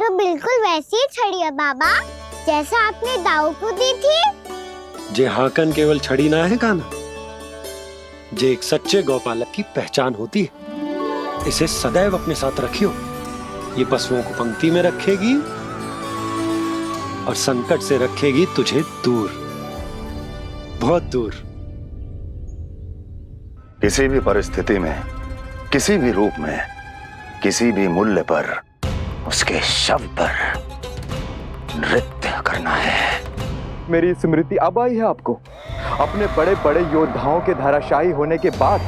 तो बिल्कुल वैसी ही छड़ी है बाबा, जैसा आपने दाऊ को दी थी। जे हाकन केवल छड़ी ना है काना, जे एक सच्चे गौपालक की पहचान होती है। इसे सदैव अपने साथ रखियो। ये पशुओं को पंक्ति में रखेगी और संकट से रखेगी तुझे दूर, बहुत दूर। किसी भी परिस्थिति में, किसी भी रूप में, किसी भी मूल्य पर उसके शव पर नृत्य करना है। मेरी स्मृति अब आई है आपको, अपने बड़े बड़े योद्धाओं के धराशायी होने के बाद।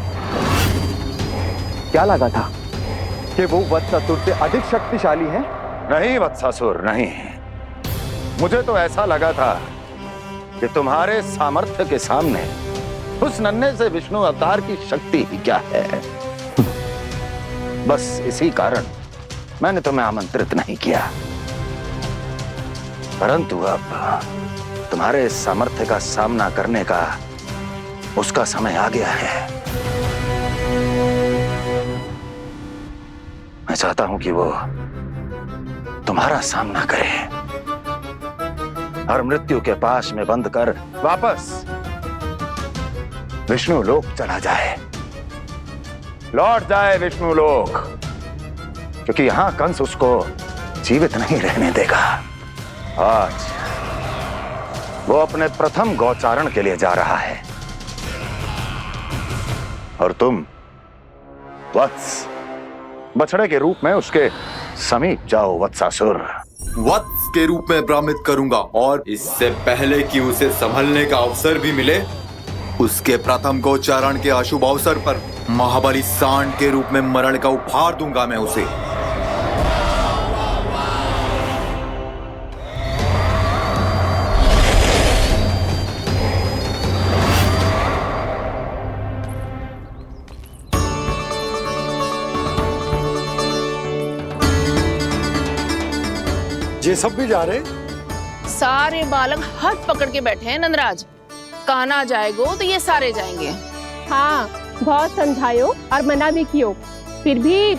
क्या लगा था कि वो वत्सासुर से अधिक शक्तिशाली हैं? नहीं वत्सासुर, नहीं। मुझे तो ऐसा लगा था कि तुम्हारे सामर्थ्य के सामने उस नन्हे से विष्णु अवतार की शक्ति ही क्या है। बस इसी कारण मैंने तुम्हें आमंत्रित नहीं किया। परंतु अब तुम्हारे सामर्थ्य का सामना करने का उसका समय आ गया है। मैं चाहता हूं कि वो तुम्हारा सामना करे और मृत्यु के पाश में बंद कर वापस विष्णु लोक चला जाए, लौट जाए विष्णु लोक, क्योंकि यहां कंस उसको जीवित नहीं रहने देगा। आज वो अपने प्रथम गौचारण के लिए जा रहा है और तुम वत्स, बछड़े के रूप में उसके समीप जाओ वत्सासुर। वत्स के रूप में भ्रमित करूंगा और इससे पहले कि उसे संभलने का अवसर भी मिले, उसके प्रथम गोचारण के अशुभ अवसर पर महाबली सांड के रूप में मरण का उपहार दूंगा मैं उसे। ये सब भी जा रहे? सारे बालक हाथ पकड़ के बैठे हैं नंदराज। कान्हा जाएगो तो ये सारे जाएंगे। हाँ, बहुत समझायो और मना भी कियो, फिर भी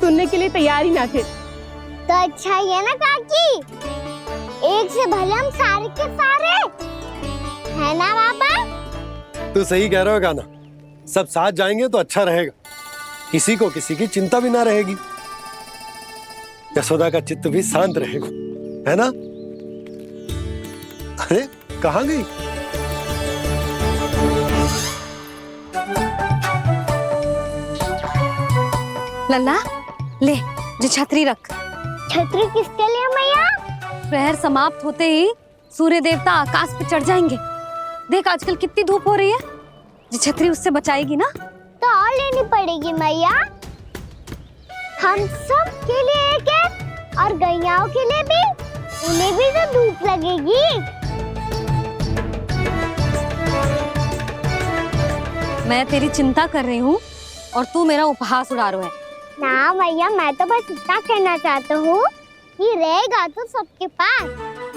सुनने के लिए तैयार ही ना थे। तो अच्छा ही है ना काकी, एक से भले हम सारे के सारे, है ना बाबा? तू सही कह रहा हो कान्हा, सब साथ जाएंगे तो अच्छा रहेगा, किसी को किसी की चिंता भी ना रहेगी, यशोदा का चित्त भी शांत रहेगा, है ना? अरे कहाँ गई? लल्ला ले, जो छतरी रख। छतरी किसके लिए मैया? प्रहर समाप्त होते ही सूर्य देवता आकाश पे चढ़ जाएंगे। देख आजकल कितनी धूप हो रही है, जो छतरी उससे बचाएगी ना। तो और लेनी पड़ेगी मैया, हम सब के लिए एक एक, और गैयाओं के लिए भी, उन्हें भी तो धूप लगेगी। मैं तेरी चिंता कर रही हूँ और तू मेरा उपहास उड़ा रहा है। ना भैया, मैं तो बस इतना कहना चाहता हूँ कि रहेगा तो सबके पास,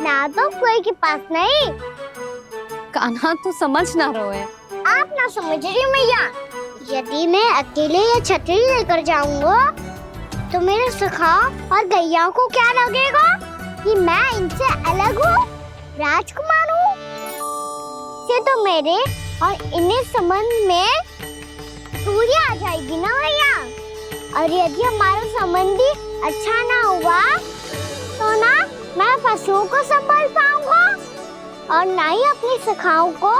ना तो कोई के पास नहीं। कान्हा तू समझ ना रहो है। आप ना समझ रही मैया, यदि मैं अकेले ये छतरी लेकर जाऊंगा तो मेरे सखा और गैया को क्या लगेगा कि मैं इनसे अलग हूँ, राजकुमार हूँ। से तो मेरे और इन्हें संबंध में दूरी आ जाएगी ना भैया। और यदि हमारा संबंध ही अच्छा ना हुआ तो ना मैं पशुओं को संभाल पाऊंगा और ना ही अपनी सखाओं को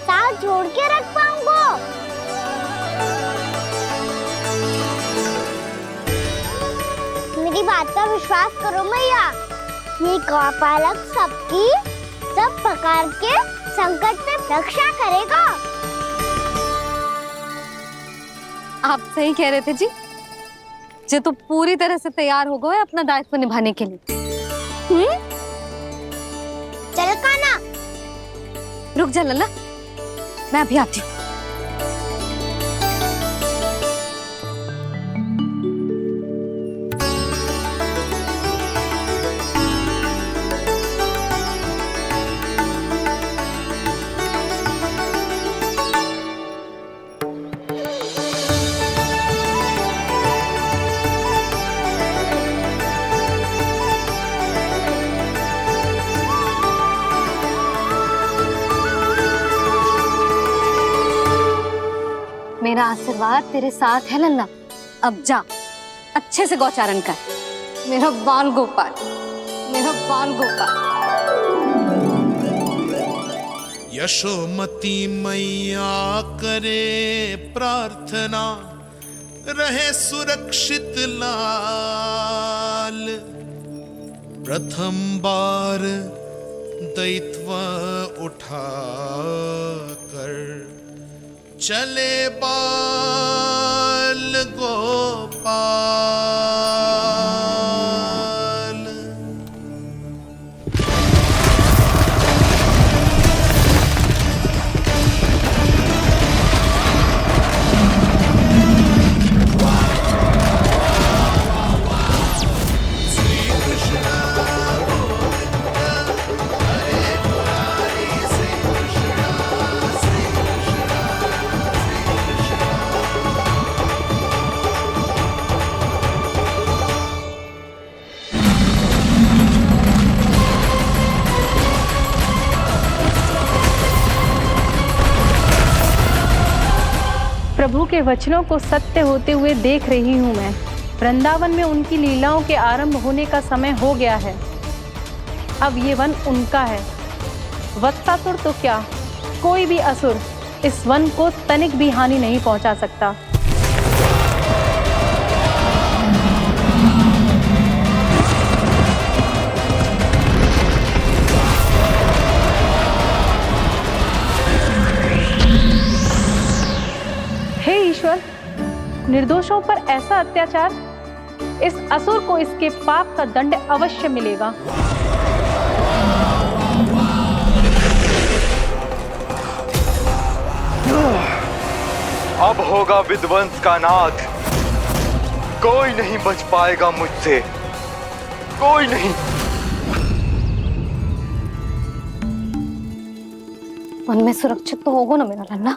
साथ जोड़ के रख पाऊंगा। मेरी बात का विश्वास करो मैया, ये गौपालक सबकी सब प्रकार के संकट से रक्षा करेगा। आप सही कह रहे थे जी, जो तो पूरी तरह से तैयार हो गए अपना दायित्व निभाने के लिए। चल कान्हा, रुक जा लल्ला, मैं अभी आती हूँ। आशीर्वाद तेरे साथ है लल्ला। अब जा, अच्छे से गौचारण कर। मेरा बाल गोपाल, मेरा बाल गोपाल। यशोमती मैया करे प्रार्थना, रहे सुरक्षित लाल। प्रथम बार दैत्व उठा कर चले बाल गोपाल। प्रभु के वचनों को सत्य होते हुए देख रही हूँ मैं। वृंदावन में उनकी लीलाओं के आरंभ होने का समय हो गया है। अब ये वन उनका है। वत्सासुर तो क्या, कोई भी असुर इस वन को तनिक भी हानि नहीं पहुंचा सकता। हे ईश्वर, निर्दोषों पर ऐसा अत्याचार, इस असुर को इसके पाप का दंड अवश्य मिलेगा। अब होगा विध्वंस का नाद। कोई नहीं बच पाएगा मुझसे, कोई नहीं। वन में सुरक्षित तो होगा ना मेरा लल्ला।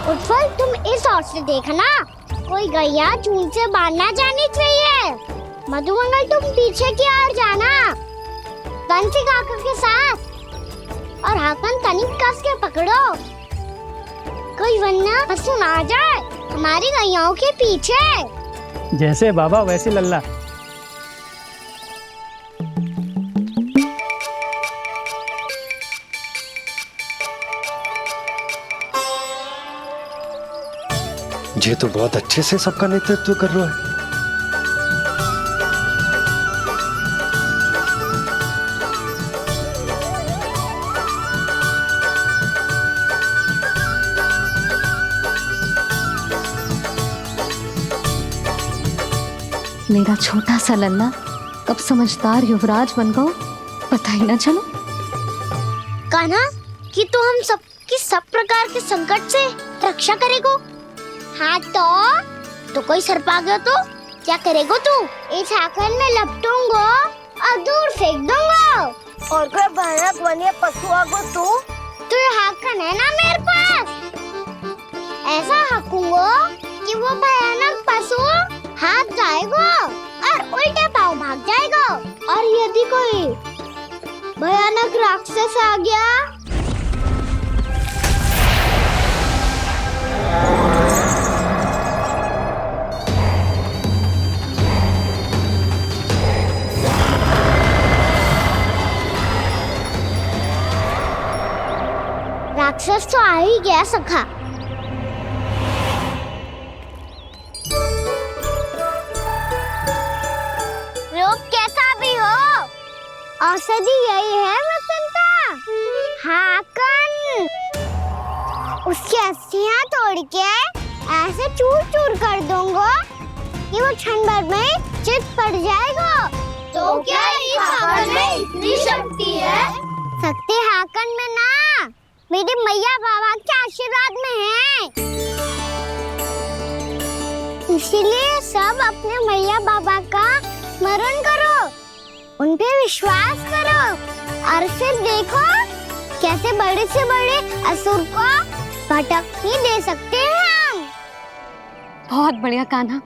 उत्पल, तुम इस ओर से देखना, कोई गैया चून से बाहर ना जानी चाहिए। मधुमंगल, तुम पीछे की ओर जाना, बंसी काका के साथ। और हाकन तनिक कस के पकड़ो, कोई वरना पशु ना आ जाए हमारी गैयाओं के पीछे। जैसे बाबा वैसे लल्ला। ये तो बहुत अच्छे से सबका नेतृत्व कर रहा है। मेरा छोटा सा लल्ला कब समझदार युवराज बन गो, पता ही ना चलो। कान्हा, कि तू हम सबकी सब प्रकार के संकट से रक्षा करेगो। हाँ तो कोई सर्प आ गया तो क्या करेगो तू? इस हाकन में लपटूंगा और दूर फेंक दूंगा। और कोई भयानक वन्य पशु आगो तो ये हाकन है ना मेरे पास, ऐसा हाकूंगा कि वो भयानक पशु हाथ जाएगा और उल्टे पाँव भाग जाएगा। और यदि कोई भयानक राक्षस आ गया राक्षस तो आ ही गया सखा। औषधि यही है वसंता, हाकन। उसकी अस्थियां तोड़ के ऐसे चूर चूर कर दूंगा कि वो क्षण भर में चित पड़ जाएगा। तो क्या इस हाकन में इतनी शक्ति है? शक्ति हाकन में ना, मेरे मैया बाबा के आशीर्वाद में है। इसीलिए सब अपने मैया बाबा का स्मरण करो, उन पे विश्वास करो और फिर देखो कैसे बड़े से बड़े असुर को भटकने दे सकते हैं हम। बहुत बढ़िया कान्हा।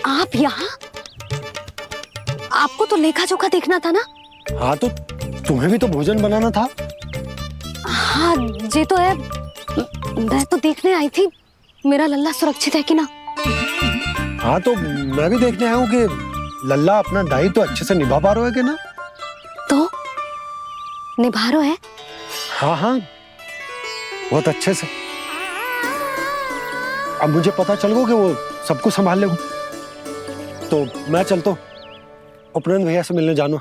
आप यहाँ? आपको तो लेखा जोखा देखना था ना? हाँ तो तुम्हें भी तो भोजन बनाना था। हाँ ये तो है, मैं तो देखने आई थी मेरा लल्ला सुरक्षित है कि ना। हाँ तो मैं भी देखने आया हूँ कि लल्ला अपना दायित्व तो अच्छे से निभा पा रहा है कि ना। तो निभा रहा है? हाँ हाँ बहुत अच्छे से। अब मुझे पता चल गया कि वो सब कुछ संभाल लेगा, तो मैं चलता हूँ, उपनंद भैया से मिलने जाना।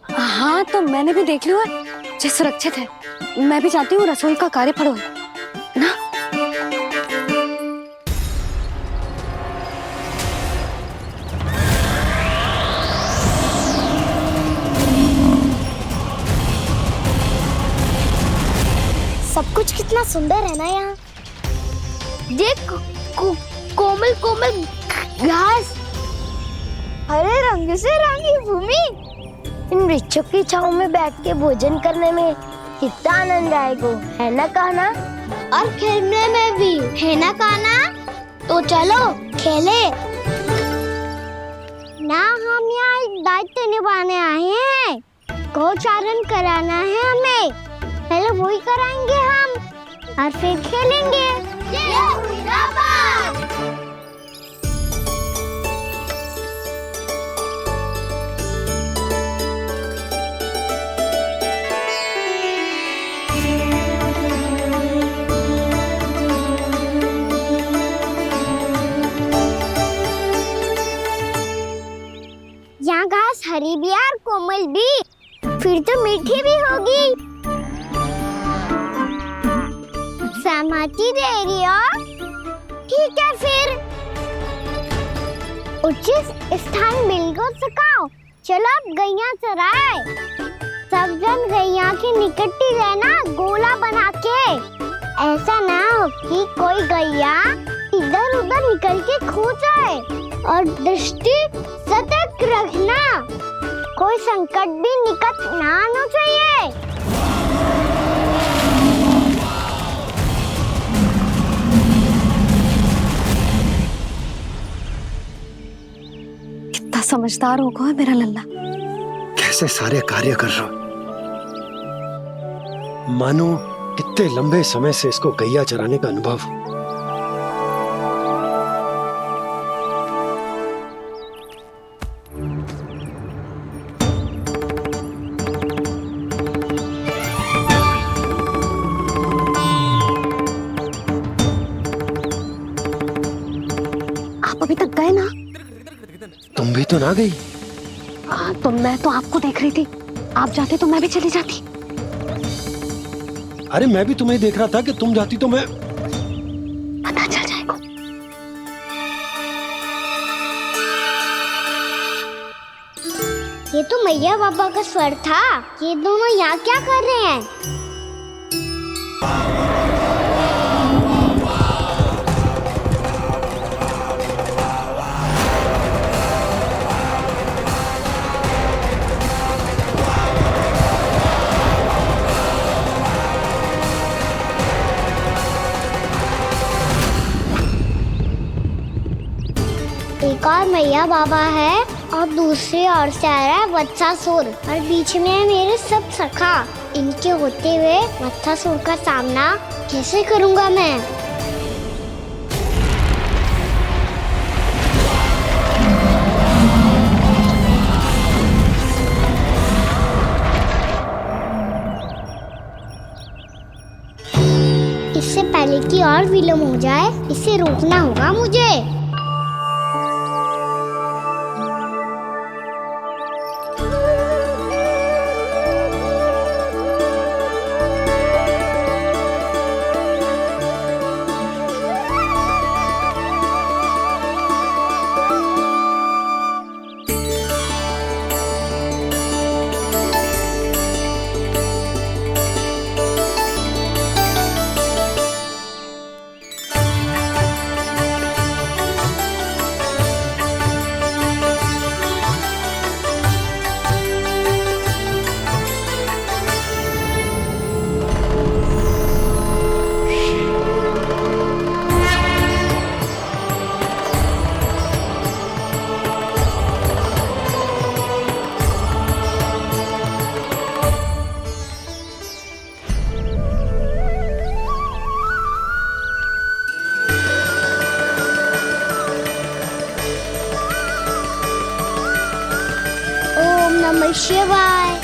हाँ तो मैंने भी देख लिया जो सुरक्षित है। मैं भी चाहती हूँ रसोई का कार्य पड़ो ना। सब कुछ कितना सुंदर है ना यहाँ। देख कोमल कोमल घास, हरे रंग से रंगी भूमि। इन वृक्षों की छांव में बैठ के भोजन करने में कितना आनंद आएगा, है ना कान्हा? और खेलने में भी, है ना कान्हा? तो चलो खेले ना। हम यहाँ एक दायित्व निभाने आए हैं, गोचारण कराना है हमें। पहले वही कराएंगे हम और फिर खेलेंगे। ये हुई ना बात। यहाँ घास हरी भी और कोमल भी, फिर तो मीठी भी होगी। सहमति दे रही हो? ठीक है फिर उचित स्थान बिल्कुल सुखाओ। चलो अब गैया चराए। सब जन गैया के निकट ही रहना, गोला बना के। ऐसा ना हो कि कोई गैया इधर उधर निकल के खो जाए। और दृष्टि सतर्क रखना, कोई संकट भी निकट ना आना चाहिए। कितना समझदार होगा है मेरा लल्ला। कैसे सारे कार्य कर रहा, मानो कितने लंबे समय से इसको गैया चराने का अनुभव। आप अभी तक गए ना? तुम भी तो ना गई। तो मैं तो आपको देख रही थी, आप जाते तो मैं भी चली जाती। अरे मैं भी तुम्हें देख रहा था कि तुम जाती तो मैं। पता चल जाएगा। ये तो मैया बाबा का स्वर था। ये दोनों यहाँ क्या कर रहे हैं? एक और मैया बाबा है और दूसरी ओर से आ रहा है वत्सासुर, और बीच में है मेरे सब सखा। इनके होते हुए वत्सासुर का सामना कैसे करूंगा मैं? इससे पहले कि और विलम्ब हो जाए, इसे रोकना होगा मुझे। ओम नमः शिवाय।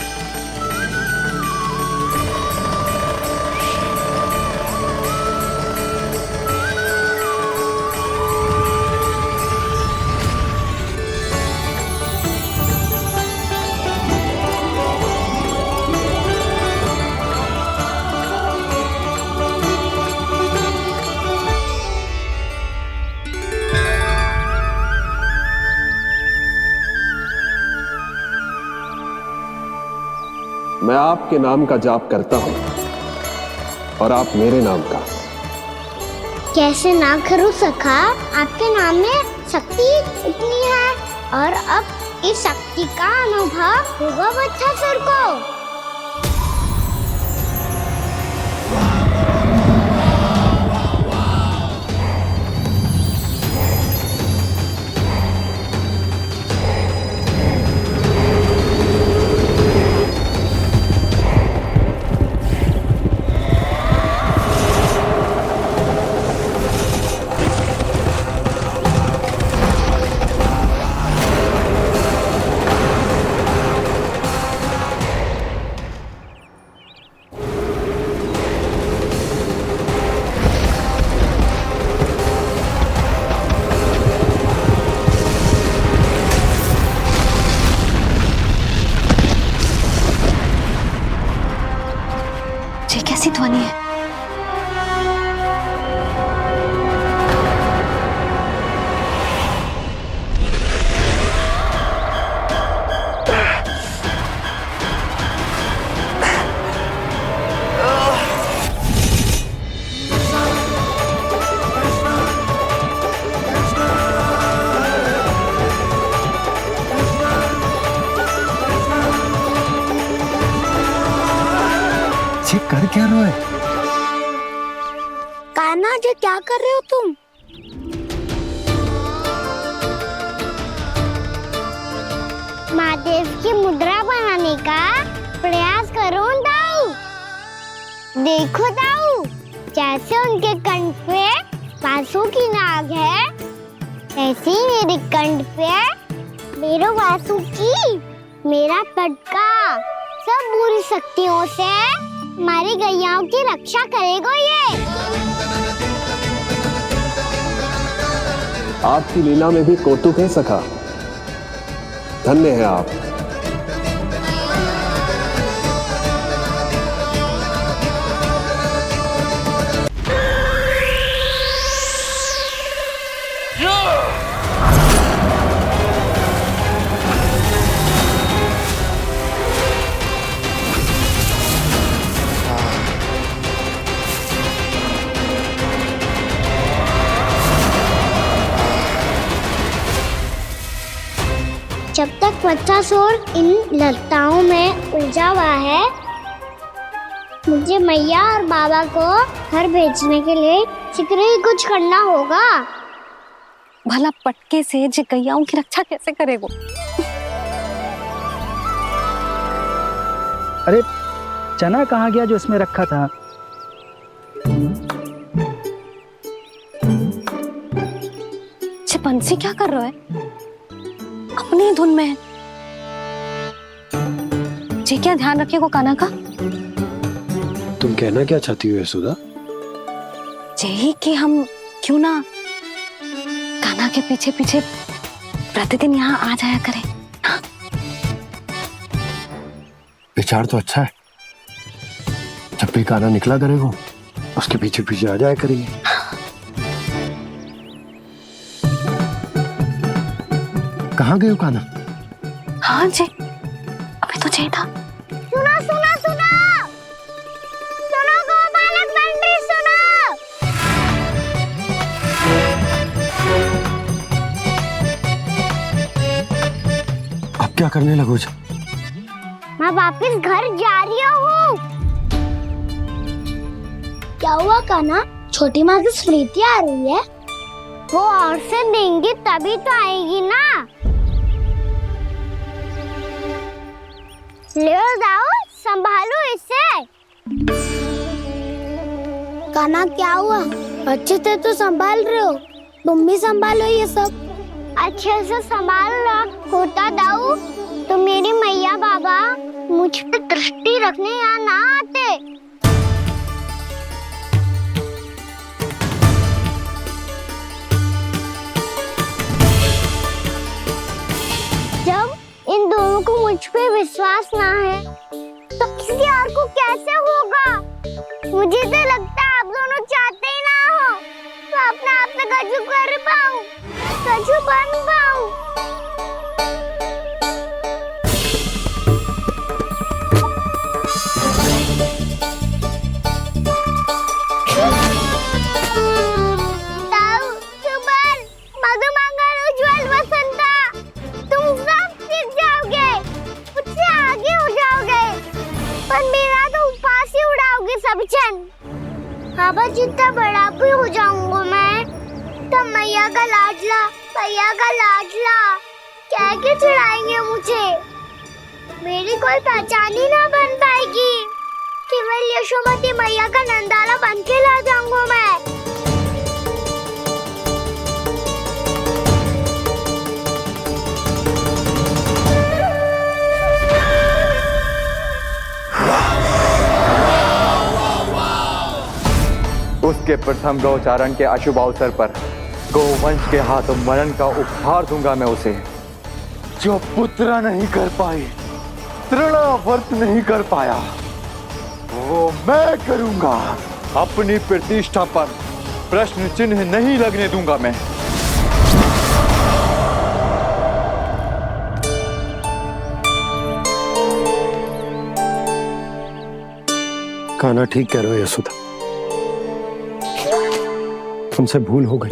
मैं आपके नाम का जाप करता हूं और आप मेरे नाम का। कैसे ना करूं सखा, आपके नाम में शक्ति इतनी है और अब इस शक्ति का अनुभव होगा बच्चासुर को। ये कैसी ध्वनि है? कर क्या रहे हो? कान्हा जी क्या कर रहे हो तुम? महादेव की मुद्रा बनाने का प्रयास करो दाऊ। देखो दाऊ, जैसे उनके कंठ पे वासु की नाग है, ऐसे ही मेरे कंठ पे मेरे वासु की मेरा पटका सब बुरी शक्तियों से हमारी गैयाओं की रक्षा करेगा ये। आपकी लीला में भी कौतुक है सखा, धन्य है आप। जब तक बच्चासुर इन लताओं में उलझा हुआ है, मुझे मैया और बाबा को घर भेजने के लिए शीघ्र ही कुछ करना होगा। भला पटके से जे गैयाओं की रक्षा कैसे करेगो? अरे चना कहाँ गया जो इसमें रखा था? बंसी क्या कर रहा है? अपनी धुन में है। जी क्या ध्यान रखिएगा कान्हा का। तुम कहना क्या चाहती हो यशोदा? यही कि हम क्यों ना कान्हा के पीछे पीछे प्रतिदिन यहाँ आ जाया करें। हाँ? विचार तो अच्छा है। जब भी कान्हा निकला करेगा उसके पीछे पीछे आ जाया करेंगे। कहाँ गए हो कान्हा? हाँ जी, अभी तो चाहिए था। सुनो सुनो सुनो सुनो गोपालक बंटी सुनो। अब क्या करने लगो? मैं वापस घर जा रही हूँ। क्या हुआ कान्हा? छोटी माँ की स्मृति आ रही है। वो और से देंगी तभी तो आएगी ना। ले जाओ, संभालो इसे। कान्हा क्या हुआ? अच्छे से तो संभाल रहे हो, तुम भी संभालो ये सब। अच्छे से संभाल लो होता दाऊ तो मेरी मैया बाबा मुझ पे दृष्टि रखने यहाँ ना आते। जब इन दोनों को मुझ पे विश्वास ना है तो किसी और को कैसे होगा? मुझे तो लगता है आप दोनों चाहते ही ना हो तो अपने आप से गजू कर पाऊं, गजू बन पाऊं। बाबा जितना बड़ा भी हो जाऊंगा मैं तब मैया का लाडला कह के चिढ़ाएंगे मुझे। मेरी कोई पहचान ही ना बन पाएगी। केवल यशोमती मैया का नंदाला बन के ला जाऊंगा मैं। उसके प्रथम गौचारण के अशुभ अवसर पर गोवंश के हाथों मरण का उपहार दूंगा मैं उसे। जो पुत्र नहीं कर पाई, तृणावर्त नहीं कर पाया, वो मैं करूंगा। अपनी प्रतिष्ठा पर प्रश्न चिन्ह नहीं लगने दूंगा मैं। कान्हा ठीक कह रहे हो यशोदा, हमसे भूल हो गई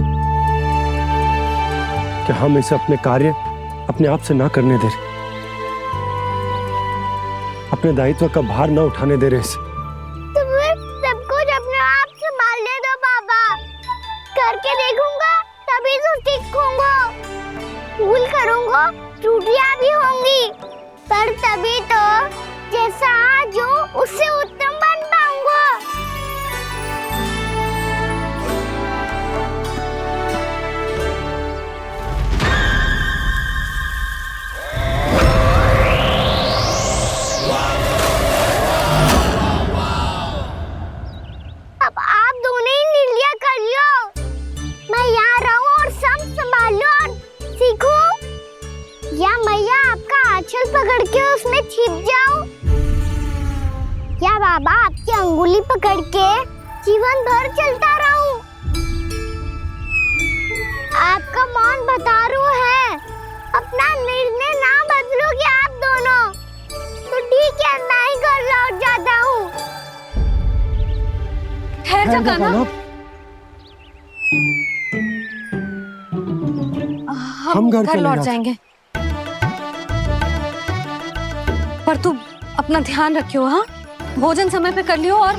कि हम इसे अपने कार्य अपने आप से ना करने दे रहे, अपने दायित्व का भार ना उठाने दे रहे इसे। तो फिर सब कुछ अपने आप से संभालने दो बाबा, करके देखूंगा तभी तो सीखूंगा। भूल करूंगा, त्रुटियां भी होंगी, पर तभी तो जैसा आज हूं उससे उत्तम बन पाऊंगा। अब आप दोनों ही निर्णय कर लो, मैं यहाँ रहूं और सब संभालूं और सीखूं, या मैया आपका आंचल पकड़ के उसमें छिप जाऊं, या बाबा आपकी अंगुली पकड़ के जीवन भर चलता रहूं। आपका मौन बतारू है, अपना निर्णय ना बदलोगे आप दोनों तो ठीक है, मैं ही घर लौट जाता हूँ। ठहर जा कान्हा, हम घर लौट जाएंगे, पर तू अपना ध्यान रखियो। हाँ, भोजन समय पे कर लियो। और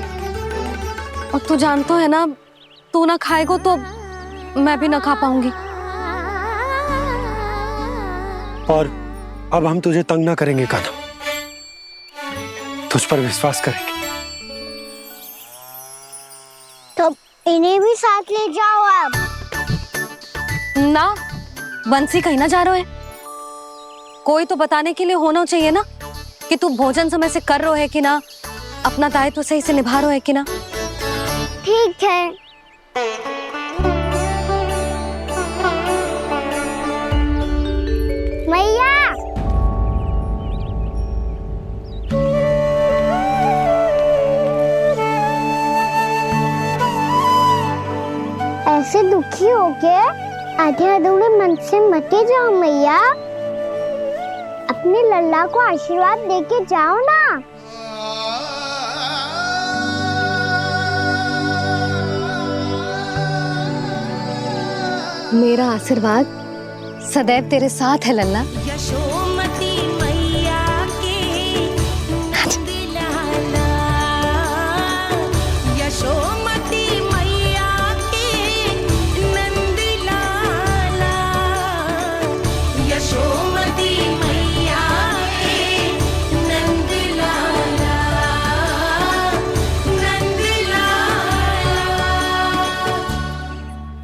तू जानतो है ना, तू ना खाएगो तो मैं भी ना खा पाऊंगी। और अब हम तुझे तंग ना करेंगे कान्हा, तुझ पर विश्वास करेंगे। तो इन्हें भी साथ ले जाओ आप। ना, बंसी कहीं ना जा रहे है, कोई तो बताने के लिए होना चाहिए ना कि तू भोजन समय से कर रहे है कि ना, अपना दायित्व सही से निभा रहे है कि ना। ठीक है, मैया ऐसे दुखी हो के आधे अधूरे मन से मत जाओ मैया, अपने लल्ला को आशीर्वाद देके जाओ ना। मेरा आशीर्वाद सदैव तेरे साथ है लल्ला। यशोमती मैया के नंद लाला, यशोमती मैया के नंद लाला, यशोमती मैया के नंद लाला, नंद लाला।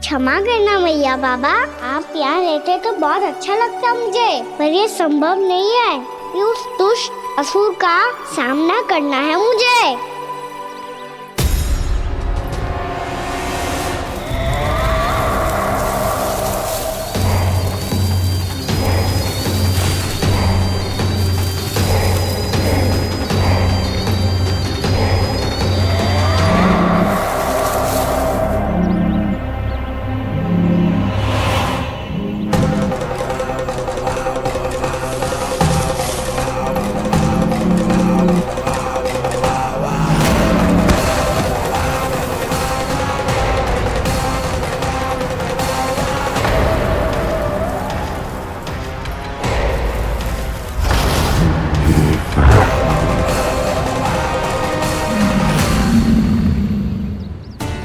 क्षमा करना मैया बाबा, आप यहाँ रहते तो बहुत अच्छा लगता मुझे, पर ये संभव नहीं है। ये उस दुष्ट असुर का सामना करना है मुझे।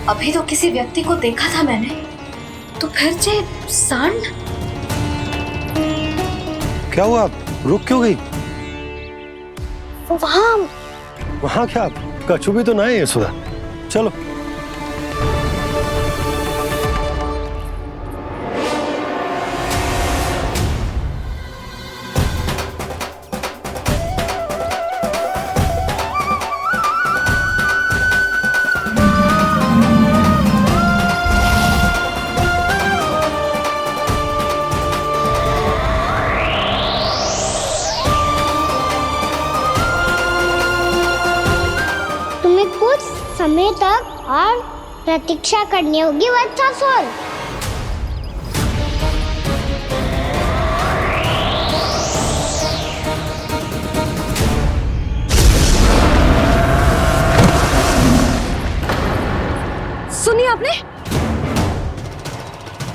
अभी तो किसी व्यक्ति को देखा था मैंने, तो फिर से सांड। क्या हुआ, रुक क्यों गई? वहाँ क्या कछु भी तो ना है यशोदा, चलो। समय तक और प्रतीक्षा करनी होगी वत्सासुर। सुनिए आपने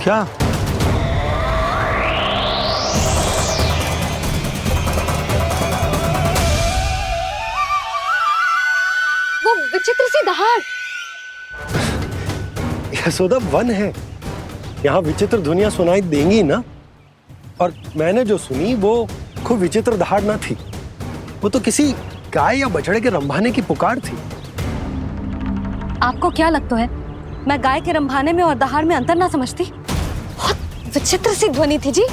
क्या? वो विचित्र सी दहाड़। यशोदा वन है, यहाँ विचित्र ध्वनियां सुनाई देंगी ना। और मैंने जो सुनी वो खूब विचित्र दहाड़ ना थी, वो तो किसी गाय या बछड़े के रंभाने की पुकार थी। आपको क्या लगता है मैं गाय के रंभाने में और दहाड़ में अंतर ना समझती? बहुत विचित्र सी ध्वनि थी जी,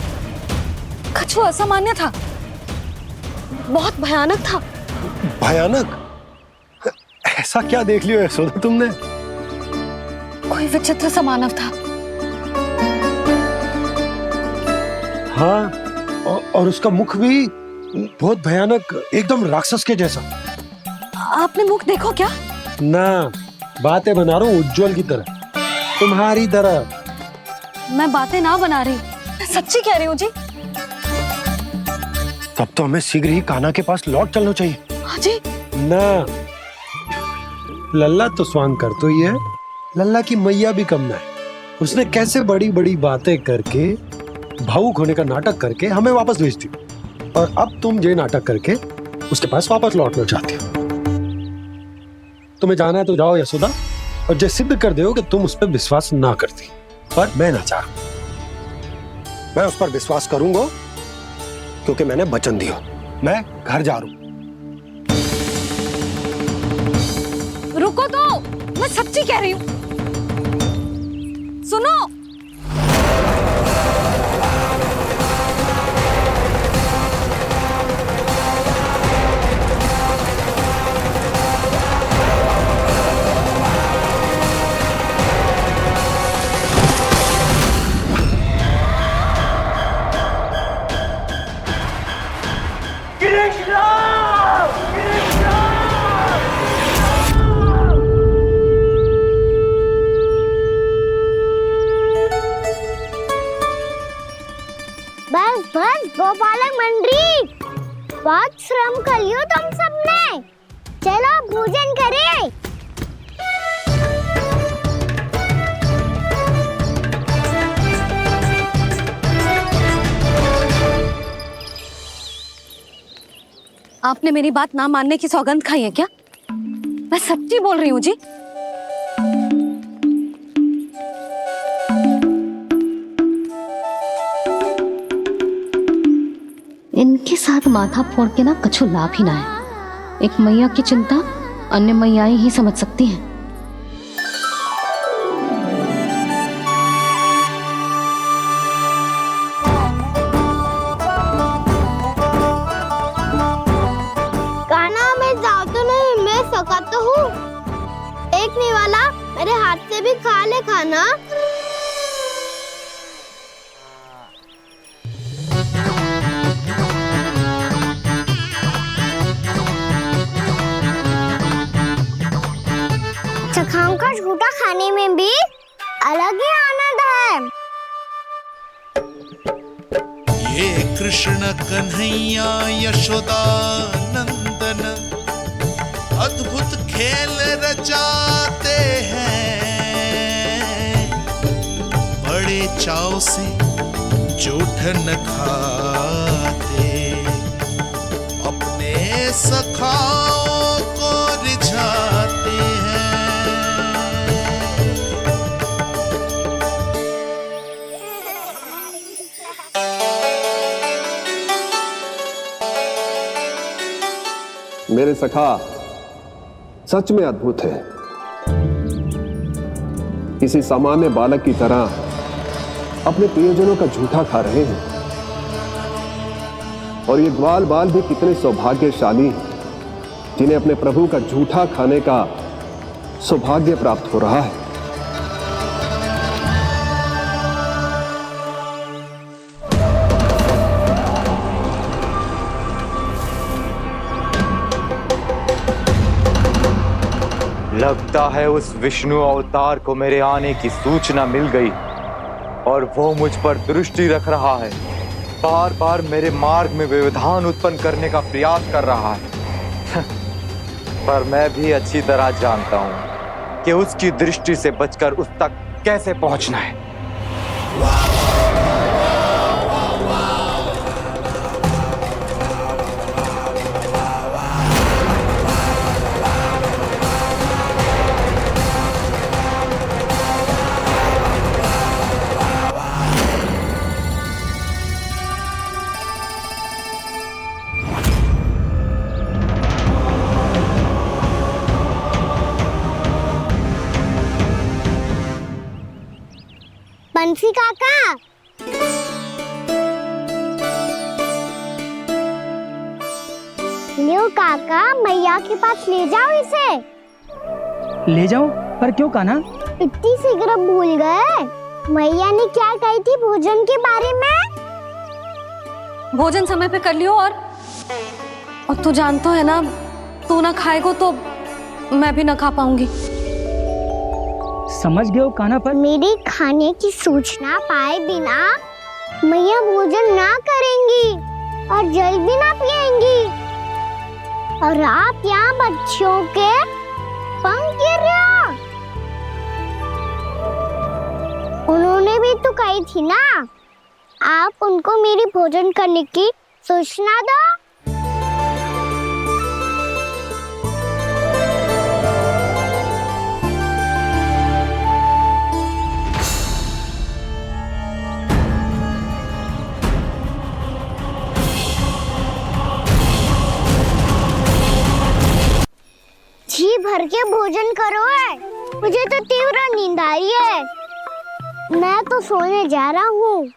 कुछ वो असामान्य था, बहुत भयानक था। भयानक? ऐसा क्या देख लियो यशोदा तुमने? कोई विचित्र सा मानव था। हाँ, और उसका मुख भी बहुत भयानक, एकदम राक्षस के जैसा। आपने मुख देखो क्या? ना, बातें बना रहा हूँ उज्जवल की तरह, तुम्हारी तरह। मैं बातें ना बना रही, मैं सच्ची कह रही हूँ जी। तब तो हमें शीघ्र ही कान्हा के पास लौट चलना चाहिए। हाँ जी। ना, लल्ला तो स्वांग कर तो ही है, लल्ला की मैया भी कम ना है। उसने कैसे बड़ी बड़ी बातें करके, भावुक होने का नाटक करके हमें वापस भेज दी, और अब तुम ये नाटक करके उसके पास वापस लौटना चाहती हो। तुम्हें जाना है तो जाओ यशोदा, और ये सिद्ध कर दो कि तुम उस पर विश्वास ना करती। पर मैं ना चाह, मैं उस पर विश्वास करूंगा क्योंकि मैंने वचन दिया। मैं घर जा रहा हूं। रुको तो, मैं सच्ची कह रही हूँ, सुनो। काम कर लियो तुम सबने। चलो भोजन करें। आपने मेरी बात ना मानने की सौगंध खाई है क्या? मैं सच्ची बोल रही हूँ जी। इनके साथ माथा फोड़ के ना कछु लाभ ही ना है। एक मैया की चिंता अन्य मैयाएं ही समझ सकती हैं। कान्हा मैं जाऊँ तो नहीं, मैं सका तो हूँ। एक नहीं वाला मेरे हाथ से भी खा ले खाना। सखाओं का झूठा खाने में भी अलग ही आनंद है। ये कृष्ण कन्हैया यशोदा नंदन अद्भुत खेल रचाते हैं, बड़े चाव से जूठन खाते, अपने सखाओं को रिझाते हैं। मेरे सखा सच में अद्भुत है। किसी सामान्य बालक की तरह अपने प्रियजनों का झूठा खा रहे हैं। और ये ग्वाल बाल भी कितने सौभाग्यशाली हैं जिन्हें अपने प्रभु का झूठा खाने का सौभाग्य प्राप्त हो रहा है। लगता है उस विष्णु अवतार को मेरे आने की सूचना मिल गई और वो मुझ पर दृष्टि रख रहा है। बार बार मेरे मार्ग में व्यवधान उत्पन्न करने का प्रयास कर रहा है। पर मैं भी अच्छी तरह जानता हूं कि उसकी दृष्टि से बचकर उस तक कैसे पहुंचना है। बंसी काका, लियो काका, मैया के पास ले जाओ इसे। ले जाओ? पर क्यों कान्हा? इतनी शीघ्र भूल गए? मैया ने क्या कही थी भोजन के बारे में? भोजन समय पे कर लियो और तू जानता है ना, तू ना खाएगो तो मैं भी ना खा पाऊंगी। समझ गए हो कान्हा? पर मेरे खाने की सूचना पाए बिना मैया भोजन ना करेंगी और जल भी ना पिएंगी। और आप यहाँ बच्चों के पंख गिर रहे हो। उन्होंने भी तो कही थी ना, आप उनको मेरी भोजन करने की सूचना दो। जी भर के भोजन करो है, मुझे तो तीव्र नींद आ रही है। मैं तो सोने जा रहा हूँ।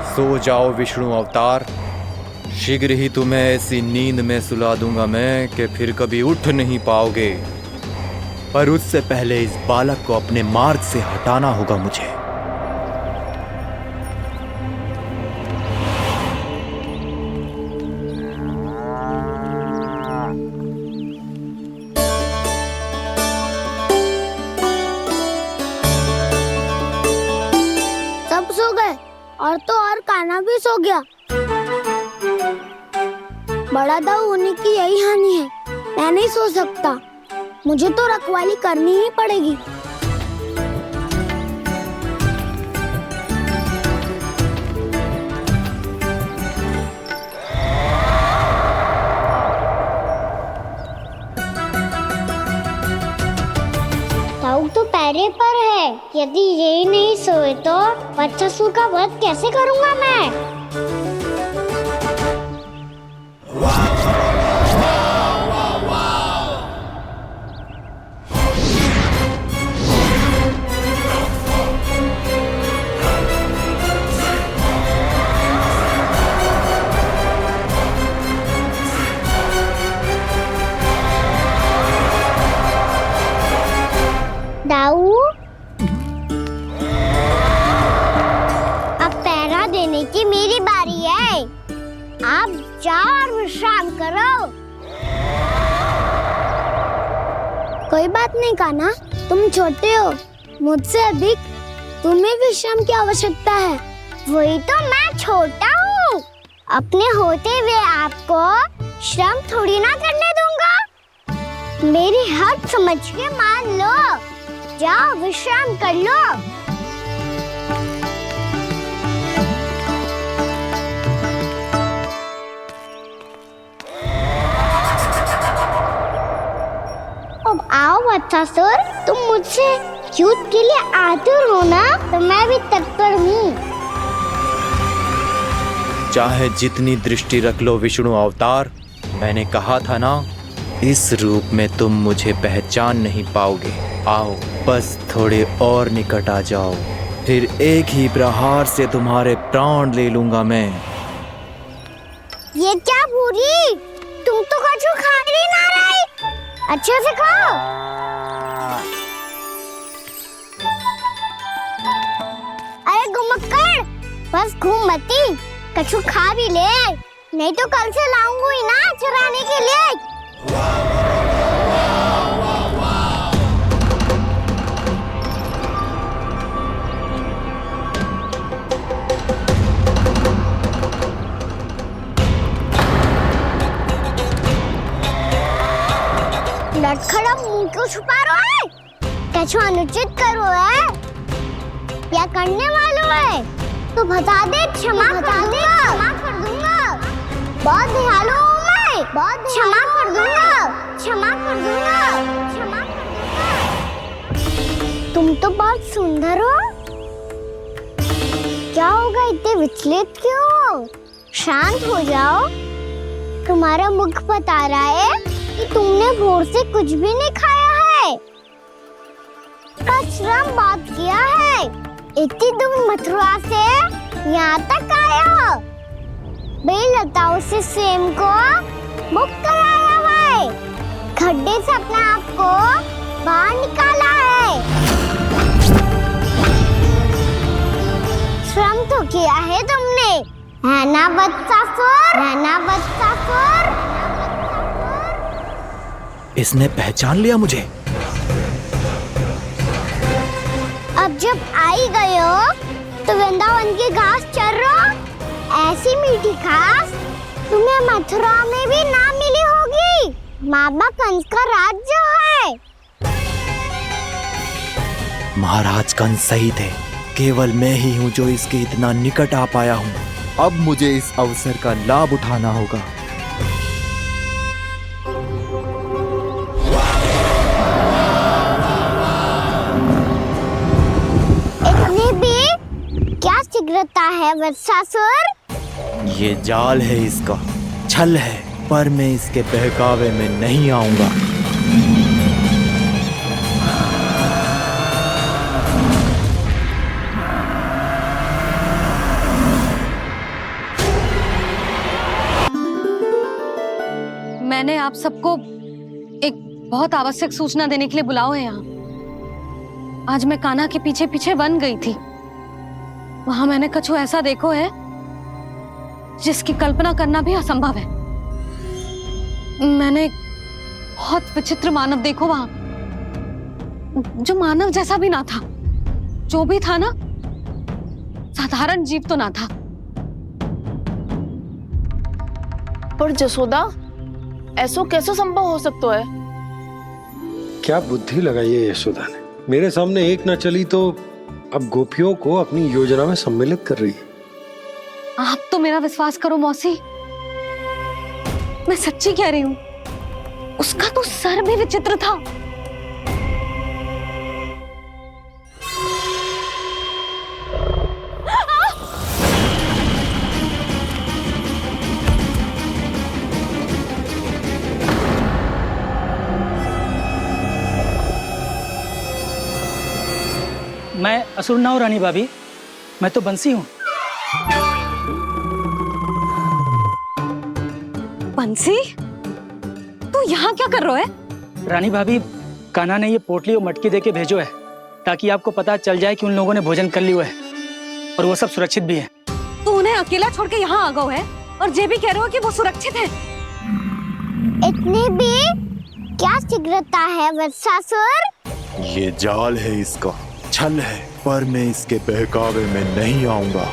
सो जाओ विष्णु अवतार, शीघ्र ही तुम्हें ऐसी नींद में सुला दूंगा मैं कि फिर कभी उठ नहीं पाओगे। पर उससे पहले इस बालक को अपने मार्ग से हटाना होगा मुझे। सब सो गए और तो और कान्हा भी सो गया। बड़ा दाऊ होने की यही हानि है। मैं नहीं सो सकता, मुझे तो रखवाली करनी ही पड़ेगी। दाऊ तो पैरे पर है, यदि यही नहीं सोए तो बच्चासुर का वध कैसे करूंगा मैं? दाऊ, अब पहरा देने की मेरी बारी है। आप जाओ और विश्राम करो। कोई बात नहीं कान्हा, तुम छोटे हो, मुझसे अधिक तुम्हें विश्राम की आवश्यकता है। वही तो मैं छोटा हूँ, अपने होते हुए आपको श्रम थोड़ी ना करने दूंगा। मेरी हद समझ के मान लो, जाओ विश्राम कर लो। अब आओ बच्चासुर, तुम मुझसे युद्ध के लिए आतुर हो ना, तो मैं भी तत्पर हूँ। चाहे जितनी दृष्टि रख लो विष्णु अवतार, मैंने कहा था ना, इस रूप में तुम मुझे पहचान नहीं पाओगे। आओ बस थोड़े और निकट आ जाओ, फिर एक ही प्रहार से तुम्हारे प्राण ले लूंगा मैं। ये क्या भूरी, तुम तो कछु खा ही ना रही, अच्छे से खाओ। अरे घुमक्कड़, बस घूम मती, कछु खा भी ले, नहीं तो कल से लाऊंगी ना चुराने के लिए। लटखड़ा मुंह क्यों छुपा रहा है? कछु अनुचित करो है या करने वालों है तो बता दे, क्षमा कर दूंगा। बहुत दयालु हूँ मैं, बहुत क्षमा कर दूंगा। तुम तो बहुत सुंदर हो, क्या होगा, इतने विचलित क्यों हो? शांत हो जाओ, तुम्हारा मुख बता रहा है कि तुमने भोर से कुछ भी नहीं खाया है, बस श्रम बहुत किया है। इतनी दूर मथुरा से यहाँ तक आए हो, बेलताओं से स्वयं को मुक्त कराया है, खड्डे से अपने आप को बाहर निकाला है। श्रम तो किया है तुमने, है ना बच्चासुर? इसने पहचान लिया मुझे। अब जब आई गए हो तो वृंदावन की घास चर रहो, ऐसी मीठी घास तुम्हें मथुरा में भी ना मिली होगी। मामा कंस का राज्य है। महाराज कंस सही थे, केवल मैं ही हूँ जो इसके इतना निकट आ पाया हूँ। अब मुझे इस अवसर का लाभ उठाना होगा। इतनी भी क्या शीघ्रता है वत्सासुर? ये जाल है इसका, छल है, पर मैं इसके बहकावे में नहीं आऊंगा। मैंने आप सबको एक बहुत आवश्यक सूचना देने के लिए बुलाओ है यहाँ। आज मैं कान्हा के पीछे पीछे वन गई थी, वहां मैंने कछु ऐसा देखो है जिसकी कल्पना करना भी असंभव है। मैंने एक बहुत विचित्र मानव देखो वहां, जो मानव जैसा भी ना था, जो भी था ना साधारण जीव तो ना था। पर जसोदा, ऐसो कैसे संभव हो सकता है? क्या बुद्धि लगाई है यशोदा ने। मेरे सामने एक न चली तो अब गोपियों को अपनी योजना में सम्मिलित कर रही है। आप तो मेरा विश्वास करो मौसी, मैं सच्ची कह रही हूँ, उसका तो सर भी विचित्र था। मैं असुर ना हूँ रानी भाभी, मैं तो बंसी हूँ। बंसी, तू यहाँ क्या कर रहा है? रानी भाभी, कान्हा ने ये पोटली और मटकी देके भेजो है ताकि आपको पता चल जाए कि उन लोगों ने भोजन कर लिया है और वो सब सुरक्षित भी है। तू उन्हें अकेला छोड़ के यहाँ आ गया है और ये भी कह रहे हो कि वो सुरक्षित है। इतनी भी क्या शीघ्रता है वत्सासुर? ये जाल है, इसका छल है, पर मैं इसके बहकावे में नहीं आऊंगा।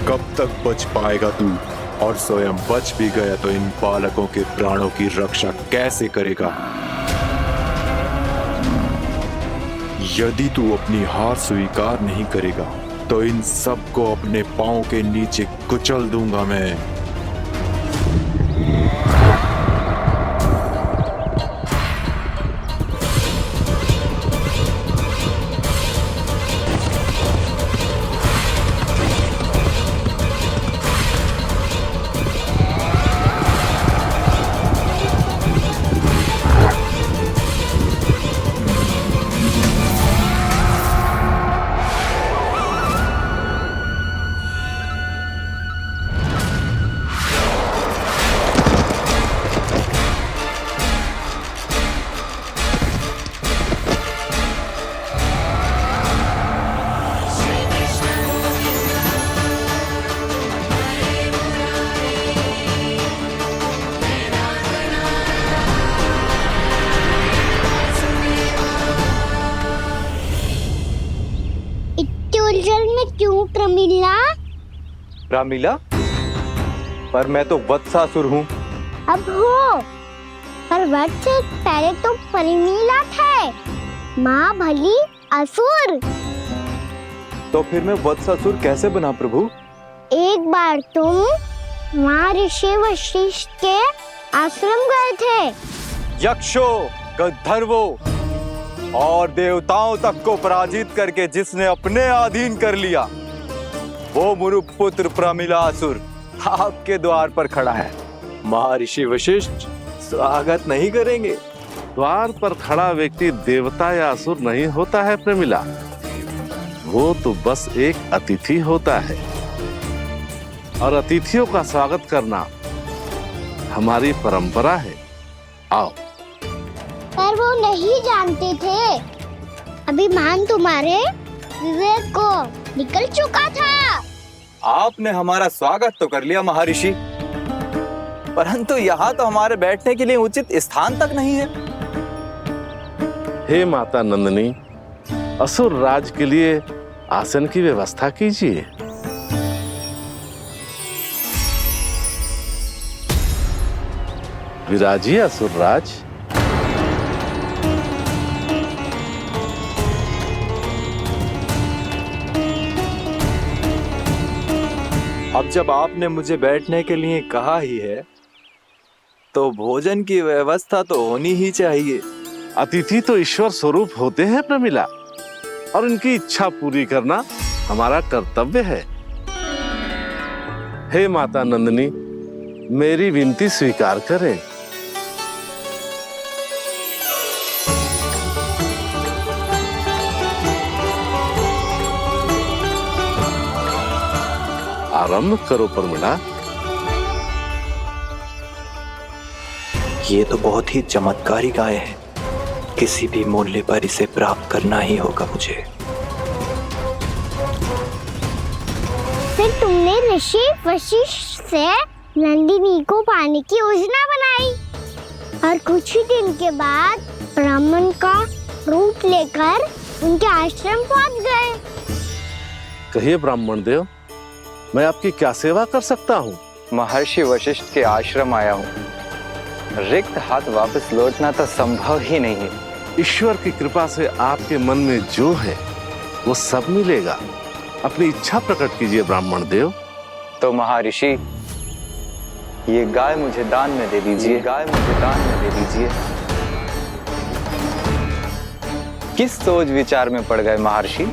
कब तक बच पाएगा तू? और स्वयं बच भी गया तो इन बालकों के प्राणों की रक्षा कैसे करेगा? यदि तू अपनी हार स्वीकार नहीं करेगा तो इन सबको अपने पांव के नीचे कुचल दूंगा मैं। उलझन में क्यों प्रमिला? रामीला, पर मैं तो वत्सासुर हूँ। अब हो, पर वत्स से पहले तो परिमीला थे, माँ भली असुर। तो फिर मैं वत्सासुर कैसे बना प्रभु? एक बार तुम वहाँ ऋषि वशिष्ठ के आश्रम गए थे। यक्षो, गंधर्वों और देवताओं तक को पराजित करके जिसने अपने अधीन कर लिया, वो मुरुपुत्र प्रमिलासुर आपके द्वार पर खड़ा है। महर्षि वशिष्ठ स्वागत नहीं करेंगे। द्वार पर खड़ा व्यक्ति देवता या असुर नहीं होता है प्रमिला, वो तो बस एक अतिथि होता है और अतिथियों का स्वागत करना हमारी परंपरा है। आओ। पर वो नहीं जानते थे, अभिमान तुम्हारे विवेक को निकल चुका था। आपने हमारा स्वागत तो कर लिया महर्षि, परंतु यहाँ तो हमारे बैठने के लिए उचित स्थान तक नहीं है। हे माता नंदिनी, असुर राज के लिए आसन की व्यवस्था कीजिए। विराजिए असुर राज। अब जब आपने मुझे बैठने के लिए कहा ही है, तो भोजन की व्यवस्था तो होनी ही चाहिए। अतिथि तो ईश्वर स्वरूप होते हैं प्रमिला, और उनकी इच्छा पूरी करना हमारा कर्तव्य है। हे माता नंदिनी, मेरी विनती स्वीकार करें। आरंभ करो प्रमिला। ये तो बहुत ही चमत्कारी गाय है, किसी भी मूल्य पर इसे प्राप्त करना ही होगा मुझे। फिर तुमने ऋषि वशिष्ठ से नंदिनी को पाने की योजना बनाई और कुछ ही दिन के बाद ब्राह्मण का रूप लेकर उनके आश्रम पहुंच गए। कहिए ब्राह्मण देव, मैं आपकी क्या सेवा कर सकता हूँ? महर्षि वशिष्ठ के आश्रम आया हूँ। रिक्त हाथ वापस लौटना तो संभव ही नहीं है। ईश्वर की कृपा से आपके मन में जो है वो सब मिलेगा। अपनी इच्छा प्रकट कीजिए ब्राह्मण देव। तो महर्षि, ये गाय मुझे दान में दे दीजिए। गाय मुझे दान में दे दीजिए। किस सोच विचार में पड़ गए महर्षि?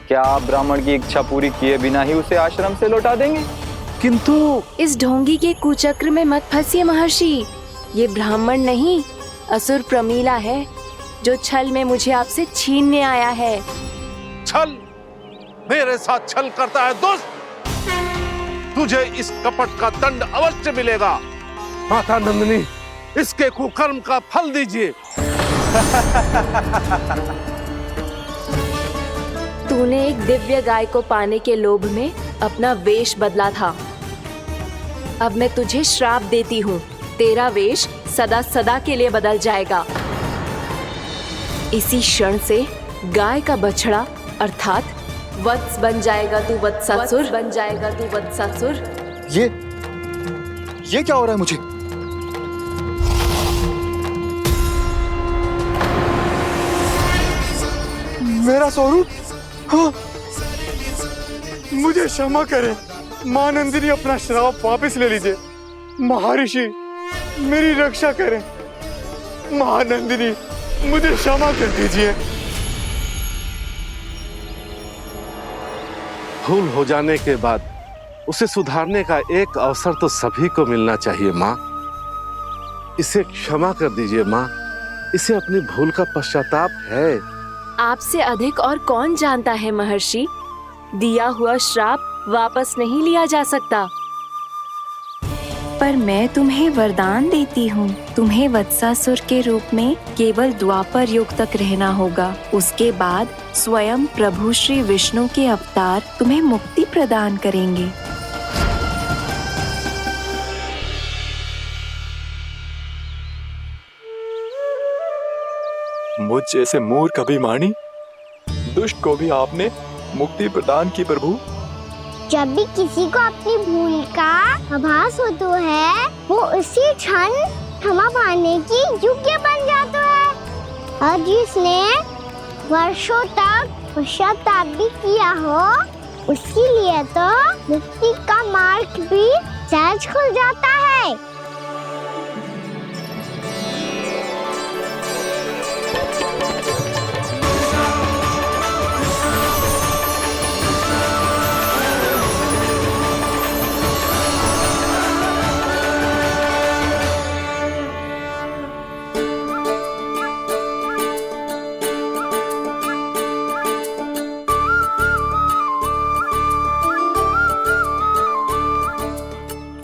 क्या आप ब्राह्मण की इच्छा पूरी किए बिना ही उसे आश्रम से लौटा देंगे? किंतु इस ढोंगी के कुचक्र में मत फंसिए महर्षि। ये ब्राह्मण नहीं, असुर प्रमीला है, जो छल में मुझे आपसे छीनने आया है। छल? मेरे साथ छल करता है दुष्ट? तुझे इस कपट का दंड अवश्य मिलेगा। माता नंदिनी, इसके कुकर्म का फल दीजिए। तूने एक दिव्य गाय को पाने के लोभ में अपना वेश बदला था। अब मैं तुझे श्राप देती हूँ, तेरा वेश सदा सदा के लिए बदल जाएगा। इसी क्षण से गाय का बछड़ा अर्थात वत्स बन जाएगा तू वत्सासुर। बन जाएगा तू वत्सासुर। ये क्या हो रहा है मुझे? मेरा स्वरूप? हाँ। मुझे क्षमा करें मां नंदिनी, अपना श्राप वापस ले लीजिए। महर्षि, मेरी रक्षा करें। मां नंदिनी, मुझे क्षमा कर दीजिए। भूल हो जाने के बाद उसे सुधारने का एक अवसर तो सभी को मिलना चाहिए माँ। इसे क्षमा कर दीजिए माँ, इसे अपनी भूल का पश्चाताप है। आपसे अधिक और कौन जानता है महर्षि, दिया हुआ श्राप वापस नहीं लिया जा सकता। पर मैं तुम्हें वरदान देती हूँ, तुम्हें वत्सासुर के रूप में केवल द्वापर युग तक रहना होगा। उसके बाद स्वयं प्रभु श्री विष्णु के अवतार तुम्हें मुक्ति प्रदान करेंगे। मुझ जैसे मूर्ख अभिमानी दुष्ट को भी आपने मुक्ति प्रदान की प्रभु। जब भी किसी को अपनी भूल का आभास होता है, वो उसी क्षण क्षमा पाने की योग्य बन जाता है। और जिसने वर्षों तक पश्चाताप भी किया हो, उसके लिए तो मुक्ति का मार्ग भी सहज खुल जाता है।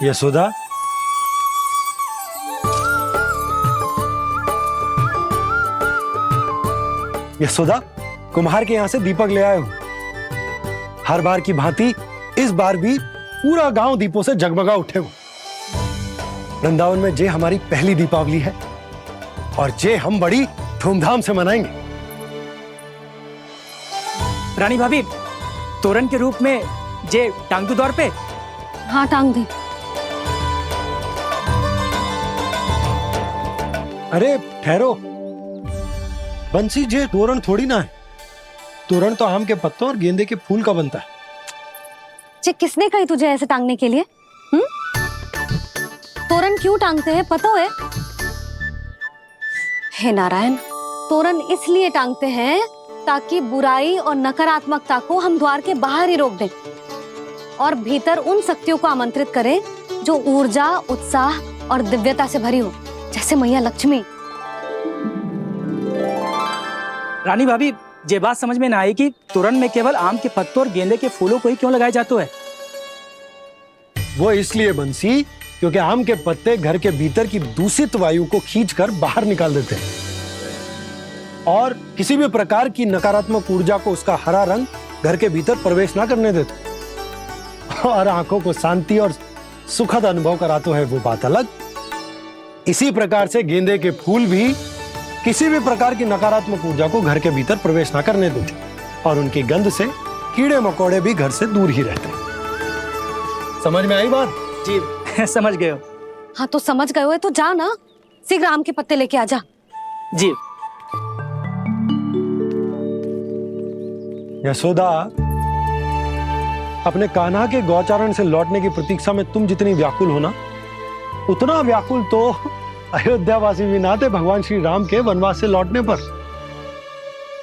यशोदा, यशोदा, कुम्हार के यहाँ से दीपक ले आया हूँ। हर बार की भांति इस बार भी पूरा गांव दीपों से जगमगा उठे हो। वृंदावन में जे हमारी पहली दीपावली है और जे हम बड़ी धूमधाम से मनाएंगे। रानी भाभी, तोरण के रूप में जे टांग दो द्वार पे। हाँ, टांग दे। अरे ठहरो बंसी, जे तोरण थोड़ी ना है। तोरण तो आम के पत्तों और गेंदे के फूल का बनता है। किसने कही तुझे ऐसे टांगने के लिए? तोरण क्यों टांगते हैं पता है? हे नारायण, तोरण इसलिए टांगते हैं ताकि बुराई और नकारात्मकता को हम द्वार के बाहर ही रोक दें और भीतर उन शक्तियों को आमंत्रित करें जो ऊर्जा, उत्साह और दिव्यता से भरी हो, जैसे मैया लक्ष्मी। रानी भाभी, ये बात समझ में ना आई कि तोरण में केवल आम के पत्तों और गेंदे के फूलों को ही क्यों लगाया जाता है। वो इसलिए बंसी क्योंकि आम के पत्ते घर के भीतर की दूषित वायु को खींचकर बाहर निकाल देते हैं और किसी भी प्रकार की नकारात्मक ऊर्जा को उसका हरा रंग घर के भीतर प्रवेश ना करने देते और आंखों को शांति और सुखद अनुभव कराते है, वो बात अलग। इसी प्रकार से गेंदे के फूल भी किसी भी प्रकार की नकारात्मक ऊर्जा को घर के भीतर प्रवेश ना करने देते और उनकी गंध से कीड़े मकोड़े भी घर से दूर ही रहते हैं। समझ में आई बात? जी समझ गए हो। हाँ तो समझ गए हो तो जा ना, शीघ्र आम के पत्ते लेके आ जा। जी। यशोदा, अपने कान्हा के गौचारण से लौटने की प्रतीक्षा में तुम जितनी व्याकुल हो ना, उतना व्याकुल तो अयोध्यावासी भी ना थे भगवान श्री राम के वनवास से लौटने पर।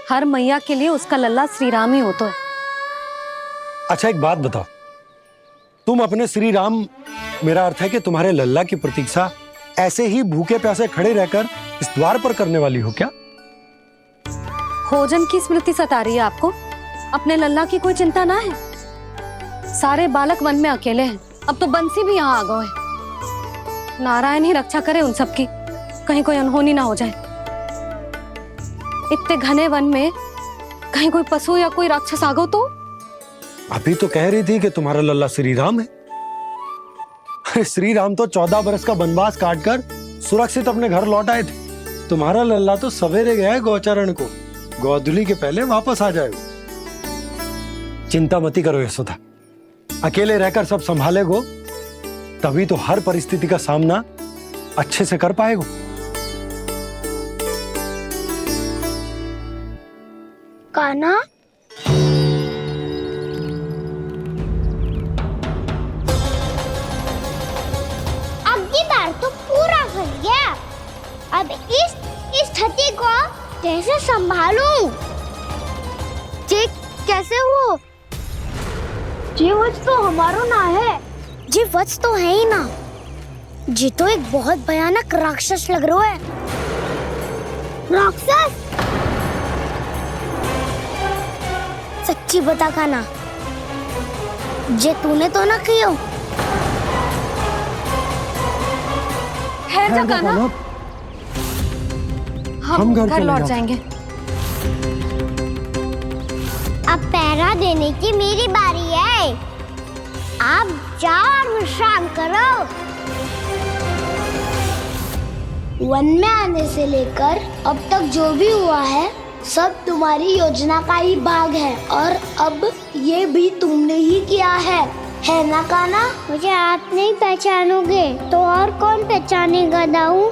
हर मैया के लिए उसका लल्ला श्री राम ही होता है। अच्छा एक बात बताओ, तुम अपने श्री राम, मेरा अर्थ है कि तुम्हारे लल्ला की प्रतीक्षा ऐसे ही भूखे प्यासे खड़े रहकर इस द्वार पर करने वाली हो क्या? भोजन की स्मृति सता रही है आपको? अपने लल्ला की कोई चिंता ना है। सारे बालक वन में अकेले हैं, अब तो बंसी भी यहाँ आ गए हैं। नारायण ही रक्षा करे उन सबकी, कहीं कोई अनहोनी ना हो जाए। इतने घने वन में कहीं कोई पशु या कोई राक्षस आ गो तो? अभी तो कह रही थी कि तुम्हारा लल्ला श्री राम है। अरे श्री राम तो 14 बरस का वनवास काटकर सुरक्षित अपने घर लौट आए थे। तुम्हारा लल्ला तो सवेरे गया है गौचरण को, गोधूली के पहले वापस आ जाएगा। चिंता मती करो यशोदा, अकेले रहकर सब संभालेगो तभी तो हर परिस्थिति का सामना अच्छे से कर पाएगो। कान्हा, अब की बार तो पूरा फंस गया। अब इस स्थिति को कैसे संभालूं? जी कैसे हो? जी वत्स तो हमारो ना है। जी वत्स तो है ही ना। जी तो एक बहुत भयानक राक्षस लग रहा है। राक्षस? सच्ची बता कान्हा, जे तूने तो ना कियो? है जा कान्हा, हम घर लौट जाएंगे। अब पहरा देने की मेरी बारी है। आप जाओ और विश्राम करो। वन में आने से लेकर अब तक जो भी हुआ है सब तुम्हारी योजना का ही भाग है और अब ये भी तुमने ही किया है ना कान्हा? मुझे आप नहीं पहचानोगे तो और कौन पहचानेगा दाऊ?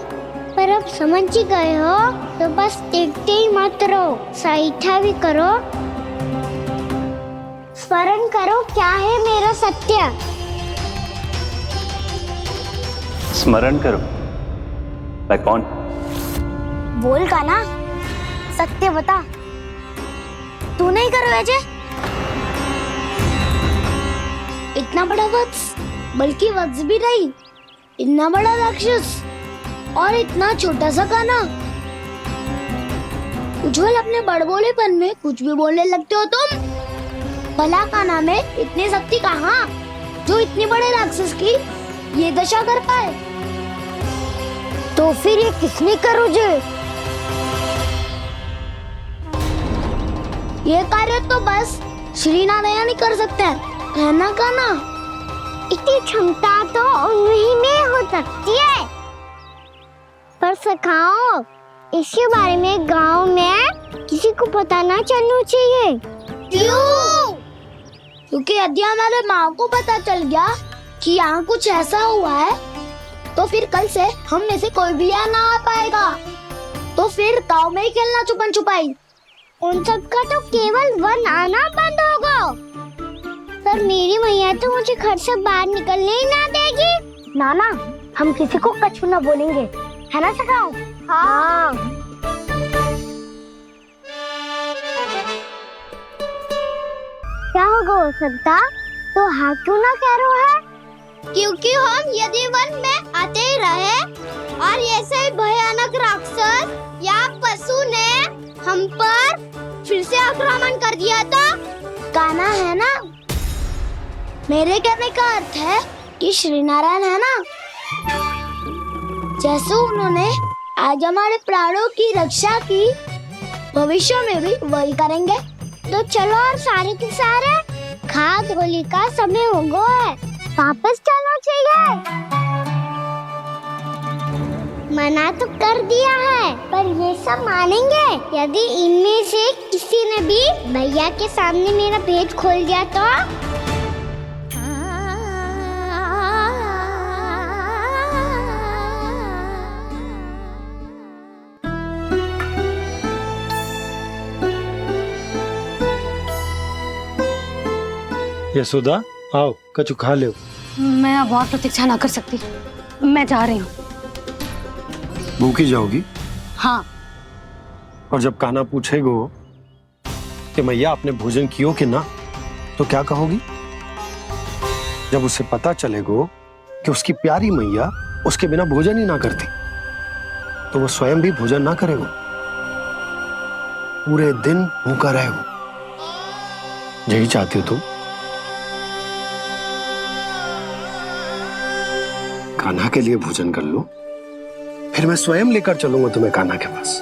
पर अब समझ ही गए हो तो बस देखते ही मत रहो, सहीठा भी करो। स्मरण करो क्या है मेरा सत्य। स्मरण करो, मैं कौन? बोल कान्हा, सत्य बता। तू नहीं करो अजय? इतना बड़ा वत्स, बल्कि वत्स भी नहीं, इतना बड़ा राक्षस और इतना छोटा सा कान्हा। उज्जवल अपने बड़बोलेपन में कुछ भी बोलने लगते हो तुम। भला कान्हा में इतनी शक्ति कहाँ जो इतने बड़े राक्षस की ये दशा कर पाए? तो फिर ये किसने करो जे? ये कार्य तो बस श्री नारायण ही कर सकते हैं, है ना कान्हा? इतनी क्षमता तो उन्हीं में हो सकती है, पर सखाओ इसके बारे में गांव में किसी को पता ना चलना चाहिए। क्यों? क्योंकि यदि हमारे माँ को पता चल गया कि यहाँ कुछ ऐसा हुआ है तो फिर कल से हम में से कोई भी यहाँ ना आ पाएगा। तो फिर गांव में ही खेलना छुपन छुपाई। उन सब का तो केवल वन आना बंद होगा। पर मेरी मैया तो मुझे घर से बाहर निकलने ही ना देगी। नाना, हम किसी को कछु ना बोलेंगे, है ना सखाओ? हाँ। क्या होगा हो सकता? तो हाँ क्यों ना कह रहा है? क्योंकि हम यदि वन में आते ही रहे और ऐसे भयानक राक्षस या पशु ने हम पर फिर से आक्रमण कर दिया तो? कान्हा, है ना? मेरे कहने का अर्थ है कि श्रीनारायण है ना, जैसे उन्होंने आज हमारे प्राणों की रक्षा की, भविष्य में भी वही करेंगे। तो चलो और सारे के सारे खाद होली का समय हो गया है, वापस चलना चाहिए। मना तो कर दिया है, पर ये सब मानेंगे यदि इनमें से किसी ने भी भैया के सामने मेरा भेद खोल दिया तो? यशोदा आओ, कछु खा लो। मैं अब और प्रतीक्षा ना कर सकती, मैं जा रही हूँ। भूखी जाओगी? हाँ। और जब कान्हा पूछेगो कि मैया आपने भोजन कियो कि ना, तो क्या कहोगी? जब उसे पता चलेगो कि उसकी प्यारी मैया उसके बिना भोजन ही ना करती, तो वो स्वयं भी भोजन ना करेगो, पूरे दिन भूखा रहेगो। यही चाहती हो तुम? कान्हा के लिए भोजन कर लो, फिर मैं स्वयं लेकर चलूंगा तुम्हें कान्हा के पास।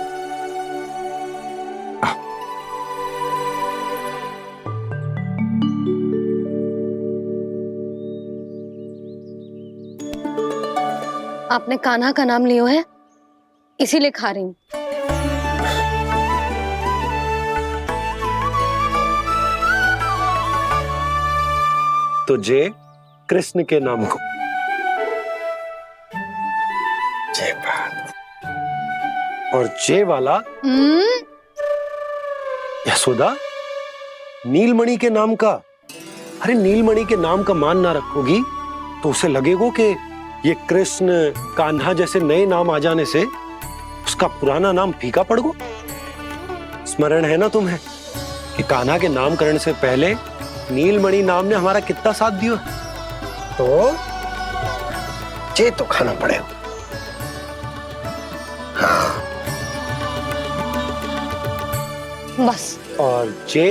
आपने कान्हा का नाम लियो है, इसीलिए खा रही हूँ। तो जय कृष्ण के नाम को। जय बात। और जय वाला यशोदा नीलमणि के नाम का। अरे नीलमणि के नाम का मान ना रखोगी तो उसे लगेगा कि ये कृष्ण कान्हा जैसे नए नाम आ जाने से उसका पुराना नाम फीका पड़ गो। स्मरण है ना तुम्हें कि कान्हा के नामकरण से पहले नीलमणि नाम ने हमारा कितना साथ दिया? तो जे तो खाना पड़ेगा। हाँ। बस। और जे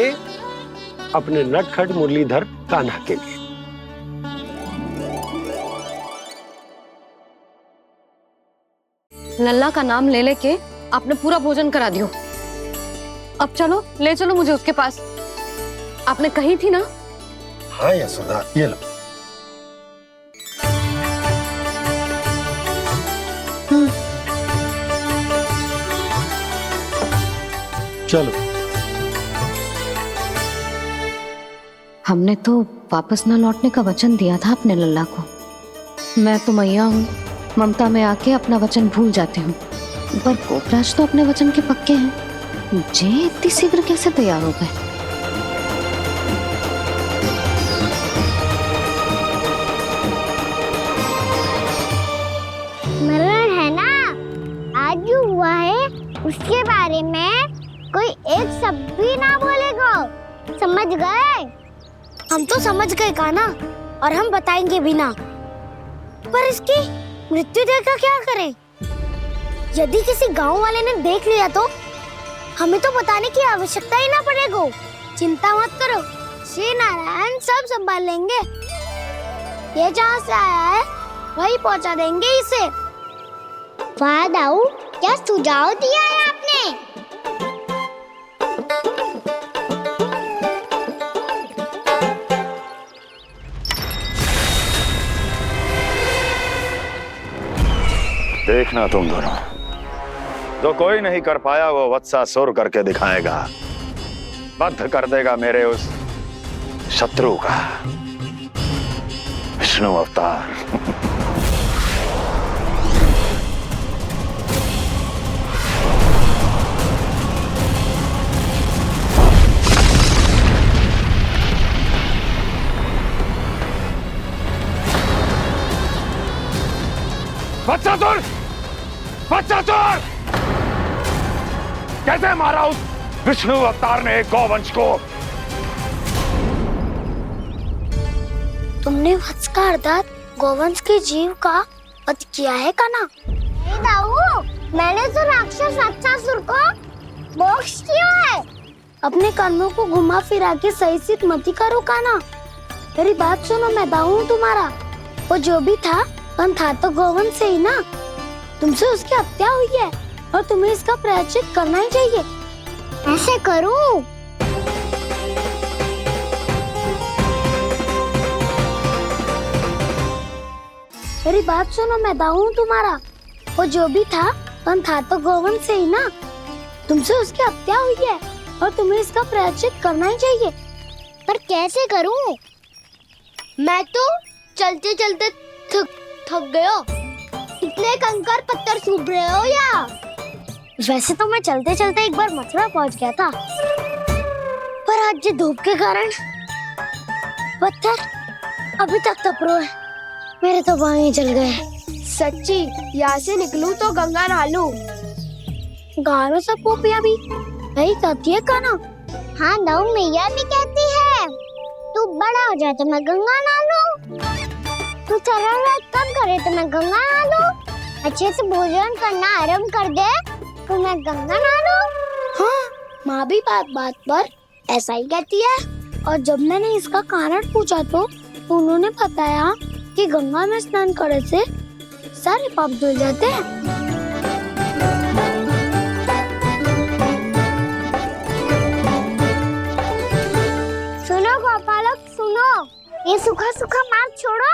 अपने नटखट मुरलीधर कान्हा के लिए। लल्ला का नाम ले लेके आपने पूरा भोजन करा दियो। अब चलो, ले चलो मुझे उसके पास। आपने कही थी ना? हाँ यशोदा, ये लो। चलो। हमने तो वापस ना लौटने का वचन दिया था अपने लल्ला को। मैं तो मैया हूँ, ममता में आके अपना वचन भूल जाती हूँ, पर गोपराज तो अपने वचन के पक्के हैं। जे इतनी शीघ्र कैसे तैयार हो गए? मरण है ना, आज जो हुआ है उसके बारे में कोई एक शब्द भी ना बोलेगा, समझ गए? हम तो समझ गए कान्हा, और हम बताएंगे भी ना। पर इसकी मृत्यु देखकर क्या करें? यदि किसी गांव वाले ने देख लिया तो हमें तो बताने की आवश्यकता ही ना पड़ेगा। चिंता मत करो, श्री नारायण सब संभाल लेंगे। ये जहाँ से आया है वही पहुँचा देंगे इसे। वाह दाऊ, क्या सुझाव दिया है आपने? देखना तुम दोनों, जो कोई नहीं कर पाया वो वत्सासुर करके दिखाएगा। बद्ध कर देगा मेरे उस शत्रु का विष्णु अवतार। वत्सासुर! वत्सासुर! कैसे मारा उस विष्णु अवतार ने गौवंश को? तुमने वत्स का अर्थात गौवंश के जीव का वध किया है कान्हा? नहीं दाऊ, मैंने तो राक्षस वत्सासुर को मोक्ष दिया है। अपने कर्मों को घुमा फिरा के सही सिद्ध मत करो कान्हा। मेरी बात सुनो, मैं दाऊ हूँ तुम्हारा। वो जो भी था तो गोवंश से ही ना। तुमसे उसकी हत्या हुई है और तुम्हें इसका प्रायश्चित करना ही चाहिए। ऐसे करूं? मेरी बात सुनो, मैं दाऊ हूँ तुम्हारा। वो जो भी था तो गोवंश से ही ना। तुमसे उसकी हत्या हुई है और तुम्हें इसका प्रायश्चित करना ही चाहिए। पर कैसे करूं? मैं तो चलते चलते थक गया। इतने कंकर पत्थर सूख रहे हो या? वैसे तो मैं चलते चलते एक बार मथुरा पहुंच गया था, पर आज ये धूप के कारण पत्थर अभी तक तप रहे हैं। मेरे तो पाँव ही जल गए। सच्ची, यहाँ से निकलूं तो गंगा नहा लूं। गाँव सब पोपिया भी यही कहती है काना। हाँ दाऊ मैया भी कहती है, तू बड़ा हो जाए तो मैं गंगा नहा लूं, तू चरण व्रत कब करे तो मैं गंगा नहा लूं, अच्छे से भोजन करना आरंभ कर दे तो मैं गंगा नहा लूं। हाँ, माँ भी बात बात पर ऐसा ही कहती है। और जब मैंने इसका कारण पूछा तो उन्होंने बताया कि गंगा में स्नान करने से सारे पाप धुल जाते हैं। सुनो गोपालक सुनो, ये सूखा सूखा मार्ग छोड़ो,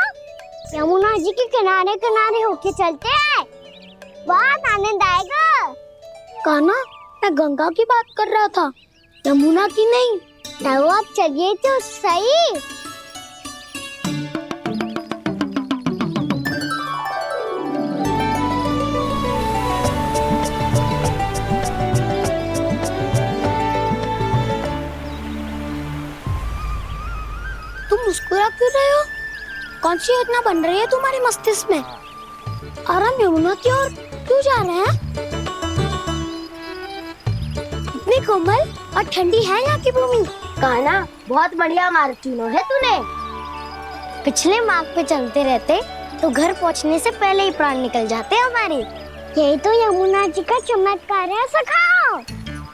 यमुना जी के किनारे किनारे होके चलते हैं, बहुत आनंद आएगा। कान्हा, मैं गंगा की बात कर रहा था, यमुना की नहीं। तो आप चलिए तो सही। तुम मुस्कुरा क्यों रहे हो? कौन सी योजना बन रही है तुम्हारे मस्तिष्क में? और हम यमुना की ओर क्यों जा रहे हैं? इतनी कोमल और ठंडी है यहाँ की भूमि। कान्हा, बहुत बढ़िया मार्ग चुना है तूने। पिछले मार्ग पे चलते रहते तो घर पहुँचने से पहले ही प्राण निकल जाते हमारे। यही तो यमुना जी का चमत्कार है सखा।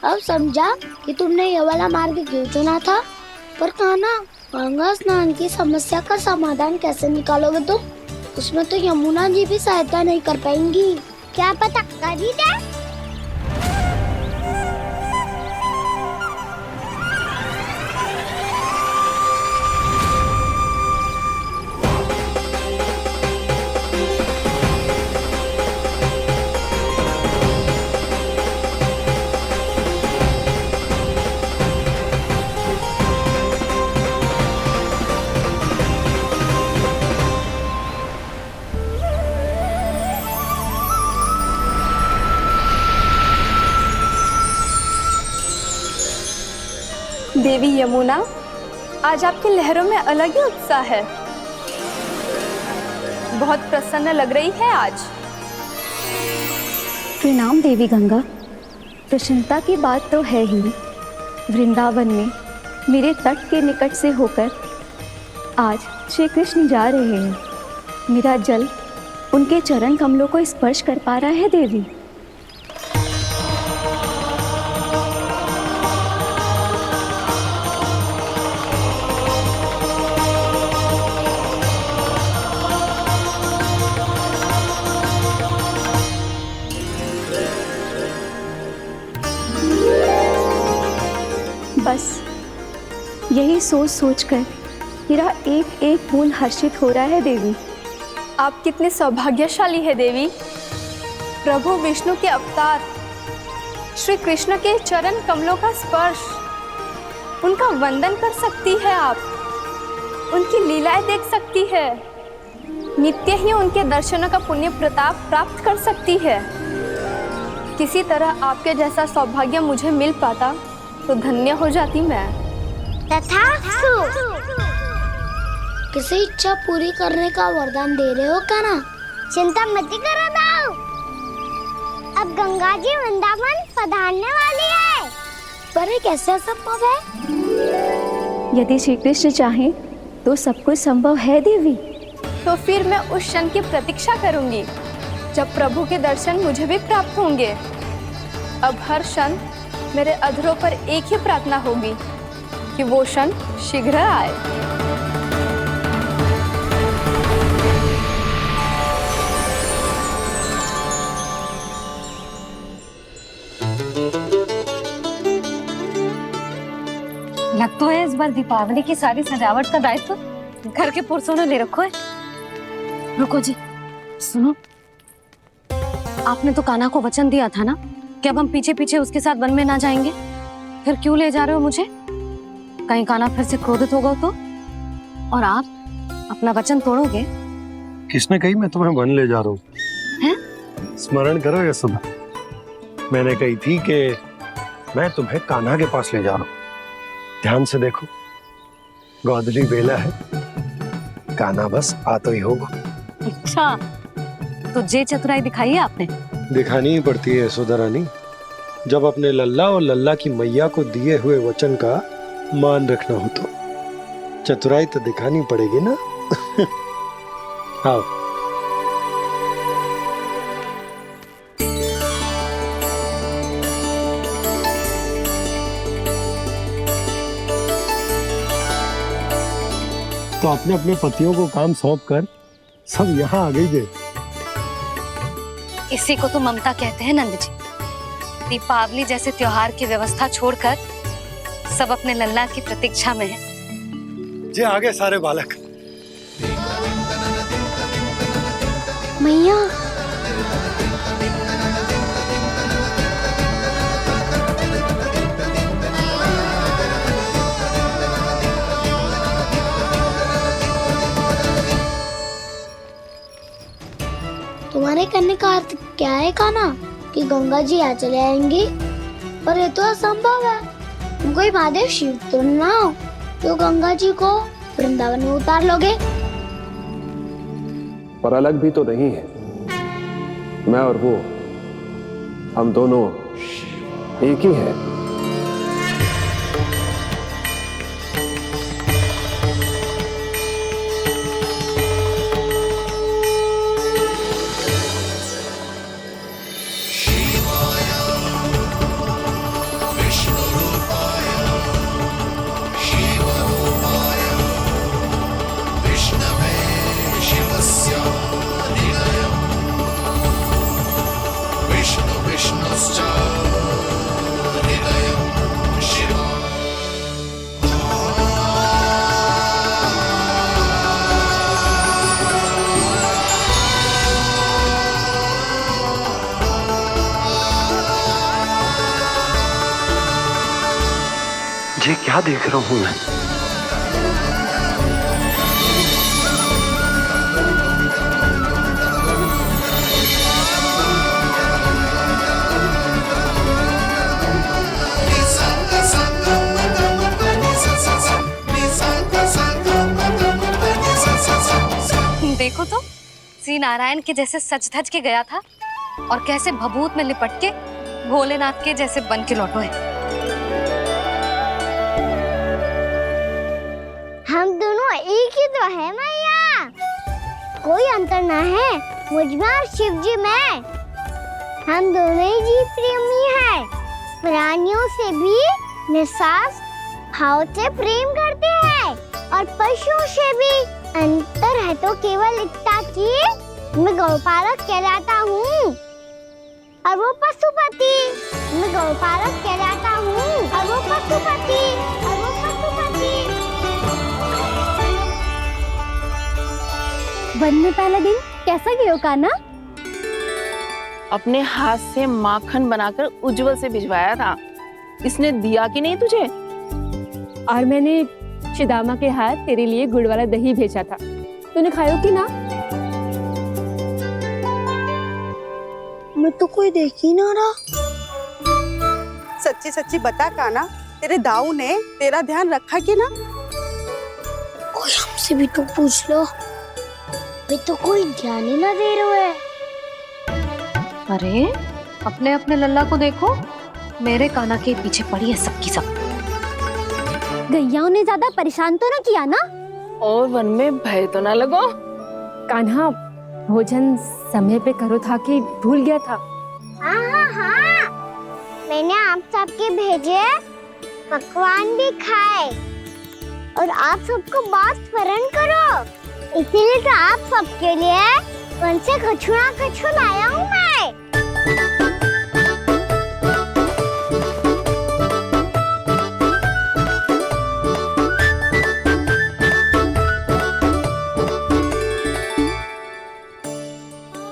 अब समझा कि तुमने ये वाला मार्ग क्यों चुना था। पर कान्हा, गंगा स्नान की समस्या का समाधान कैसे निकालोगे तुम? उसमें तो यमुना जी भी सहायता नहीं कर पाएंगी। क्या पता कर ही दे। देवी यमुना, आज आपकी लहरों में अलग ही उत्साह है। बहुत प्रसन्न लग रही है आज। प्रणाम देवी गंगा। प्रसन्नता की बात तो है ही। वृंदावन में मेरे तट के निकट से होकर आज श्री कृष्ण जा रहे हैं। मेरा जल उनके चरण कमलों को स्पर्श कर पा रहा है देवी। बस यही सोच सोचकर मेरा एक एक फूल हर्षित हो रहा है देवी। आप कितने सौभाग्यशाली है देवी। प्रभु विष्णु के अवतार श्री कृष्ण के चरण कमलों का स्पर्श, उनका वंदन कर सकती है आप, उनकी लीलाएं देख सकती है, नित्य ही उनके दर्शनों का पुण्य प्रताप प्राप्त कर सकती है। किसी तरह आपके जैसा सौभाग्य मुझे मिल पाता तो धन्य हो जाती मैं। तथास्तु। किसी इच्छा पूरी करने का वरदान दे रहे हो कान्हा? चिंता मत करो दाऊ, अब गंगा जी वृंदावन पधारने वाली है। पर ये कैसे संभव है? यदि श्री कृष्ण चाहे तो सब कुछ संभव है देवी। तो फिर मैं उस क्षण की प्रतीक्षा करूंगी जब प्रभु के दर्शन मुझे भी प्राप्त होंगे। अब हर क्षण मेरे अधरों पर एक ही प्रार्थना होगी कि वो क्षण शीघ्र आए। बार दीपावली की सारी सजावट का दायित्व घर के पुरुषों ने ले रखो है। रुको जी, सुनो, आपने तो कान्हा को वचन दिया था ना कि अब हम पीछे पीछे उसके साथ वन में ना जाएंगे, फिर क्यों ले जा रहे हो मुझे? कहीं कान्हा फिर से क्रोधित होगा तो? और आप अपना वचन तोड़ोगे? किसने कही मैं तुम्हें वन ले जा रहा हूँ? स्मरण करो यशोदा, मैंने कही थी कि मैं तुम्हें कान्हा के पास ले जा रहा हूँ। ध्यान से देखो, गोधली बेला है, कान्हा बस आ तो ही होगा। अच्छा, तो जे चतुराई दिखाई है आपने? दिखानी ही पड़ती है यशोदा रानी, जब अपने लल्ला और लल्ला की मैया को दिए हुए वचन का मान रखना हो तो चतुराई तो दिखानी पड़ेगी ना। आओ। तो अपने अपने पतियों को काम सौंप कर सब यहाँ आ गई थे। इसी को तो ममता कहते हैं नंद जी। दीपावली जैसे त्योहार की व्यवस्था छोड़कर सब अपने लल्ला की प्रतीक्षा में हैं। जे आगे सारे बालक। मैया, तुम्हारे करने का अर्थ क्या है कान्हा? कि गंगा जी आ चले आएंगी? पर ये तो असंभव है। तुम कोई महादेव शिव तो ना हो तो गंगा जी को वृंदावन में उतार लोगे? पर अलग भी तो नहीं है। मैं और वो, हम दोनों एक ही हैं। ये क्या देख रहा हूँ मैं? देखो तो, श्री नारायण के जैसे सच धज के गया था और कैसे भभूत में लिपट के भोलेनाथ के जैसे बन के लौटो है। हम दोनों एक ही तो है मैया, कोई अंतर ना है मुझमें और शिव जी में। हम दोनों ही जीव प्रेमी हैं, प्राणियों से भी निस्वार्थ भाव से प्रेम करते हैं और पशुओं से भी। अंतर है तो केवल इतना कि मैं गौपालक कहलाता हूँ और वो पशुपति। मैं गौपालक कहलाता हूँ और वो पशुपति। वन में पहला दिन कैसा गया कान्हा? अपने हाथ से माखन बनाकर उज्जवल से भिजवाया था। इसने दिया कि नहीं तुझे? और मैंने शिदामा के हाथ तेरे लिए गुड़ वाला दही भेजा था, तूने खाया कि ना? मैं तो कोई देख ही ना रहा। सच्ची सच्ची बता कान्हा, तेरे दाऊ ने तेरा ध्यान रखा कि ना? कोई हमसे भी तो पूछ लो, वे तो कोई ध्यान ही ना दे रहे हैं। अरे अपने अपने लल्ला को देखो, मेरे कान्हा के पीछे पड़ी है सबकी सब। गैयाओं ने ज्यादा परेशान तो ना किया ना? और वन में भय तो ना लगो? कान्हा भोजन समय पे करो था कि भूल गया था? हाँ, मैंने आप सबके भेजे पकवान भी खाए और आप सबको बात स्मरण करो, इसीलिए तो आप सबके लिए वन से कछु ना कछु लाया हूँ मैं।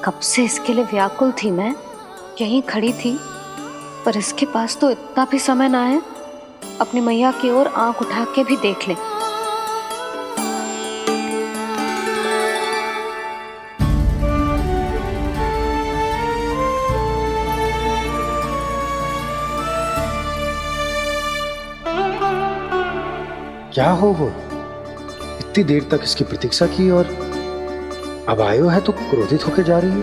कब से इसके लिए व्याकुल थी मैं, यहीं खड़ी थी, पर इसके पास तो इतना भी समय ना है अपनी मैया की ओर आंख उठा के भी देख ले। क्या हो वो? इतनी देर तक इसकी प्रतीक्षा की और अब आयो है तो क्रोधित होकर जा रही है।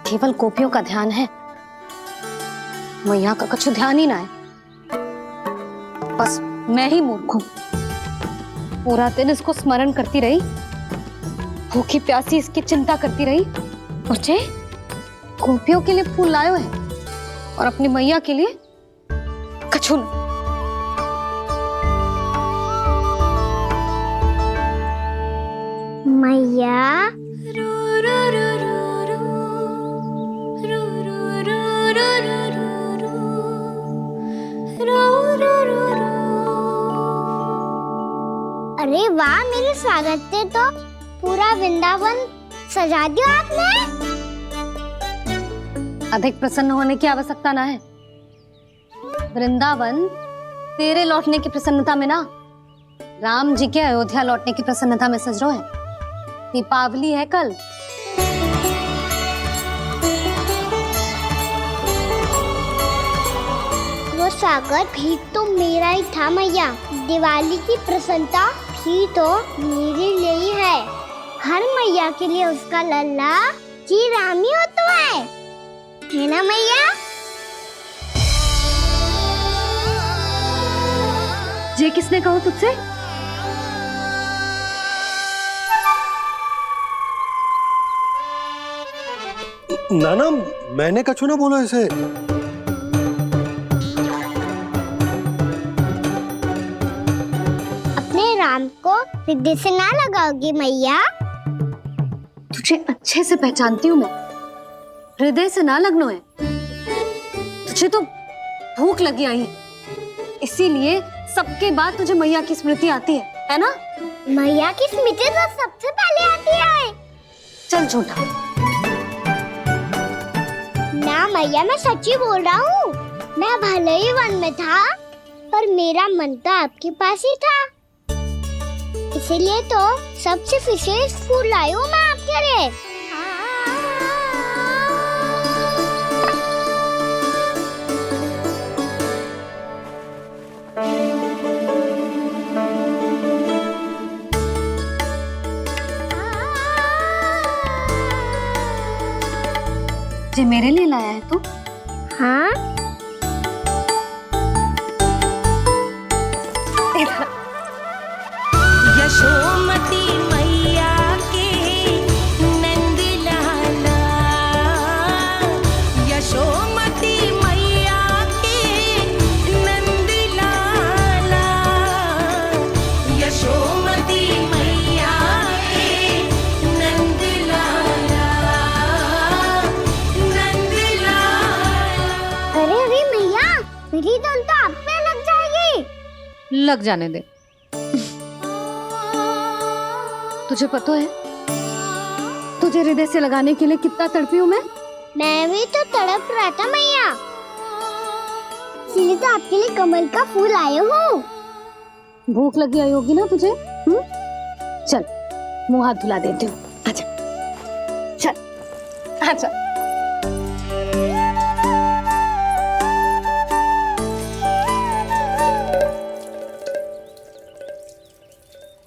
केवल गोपियों का ध्यान है, मैया का कुछ ध्यान ही ना है। बस मैं ही मूर्ख हूं, पूरा दिन इसको स्मरण करती रही, भूखी प्यासी इसकी चिंता करती रही, और जे गोपियों के लिए फूल लायो है और अपनी मैया के लिए कछु न। मैया अरे वाह, मेरे स्वागत पे तो पूरा वृंदावन सजा दिया आपने। अधिक प्रसन्न होने की आवश्यकता ना है। वृंदावन तेरे लौटने की प्रसन्नता में ना, राम जी के अयोध्या लौटने की प्रसन्नता में सज रहा है। दीपावली है कल। वो स्वागत भी तो मेरा ही था मैया। दिवाली की प्रसन्नता भी तो मेरे लिए ही है। हर मैया के लिए उसका लल्ला जी राम ही होता है ना मैया? ये किसने कहा तुझसे? नाना, मैंने कछु ना बोला इसे। अपने राम को हृदय से ना लगाओगी मैया? तुझे अच्छे से पहचानती हूँ मैं, हृदय से ना लगनो है। तुझे तो भूख लगी आई, इसीलिए सबके बाद तुझे मैया की स्मृति आती है ना? मैया की स्मृति तो सबसे पहले आती है। चल झूठा। ना मैया, मैं सच्ची बोल रहा हूँ। मैं भले ही वन में था, पर मेरा मन तो आपके पास ही था। इसीलिए तो सबसे विशेष फूल लाई हूँ मैं आपके लिए। ये मेरे लिए लाया है तू? हाँ। यशोमती मैया के नंद लाला, यशोमती मैया के नंद लाला, यशोमती मैया के नंद लाला, नंद लाला। अरे अरे मैया, मेरी धुन तो आप पे लग जाएगी। लग जाने दे। तुझे पता है तुझे हृदय से लगाने के लिए कितना तड़पी हूँ मैं? मैं भी तो तड़प रहा था मैया, इसलिए तो आपके लिए कमल का फूल आया हूँ। भूख लगी आई होगी ना तुझे? चल मुंह हाथ धुला देती हूँ। आजा, चल आजा।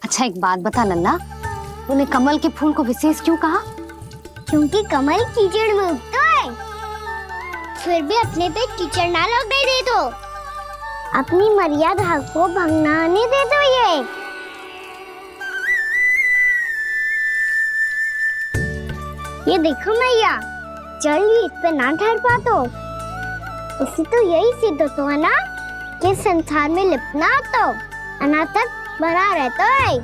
अच्छा एक बात बता लल्ला, तूने कमल के फूल को विशेष क्यों कहा? क्योंकि कमल कीचड़ में उगता है, फिर भी अपने पे कीचड़ ना लगने दे दो। अपनी मर्यादा को भंग ना आने दे दो। ये देखो मैया, जल ही इस पे ना ठहर पा तो इसी तो यही सिद्ध होता है ना कि संसार में लिपना तो अनाथ तक बना रहता है।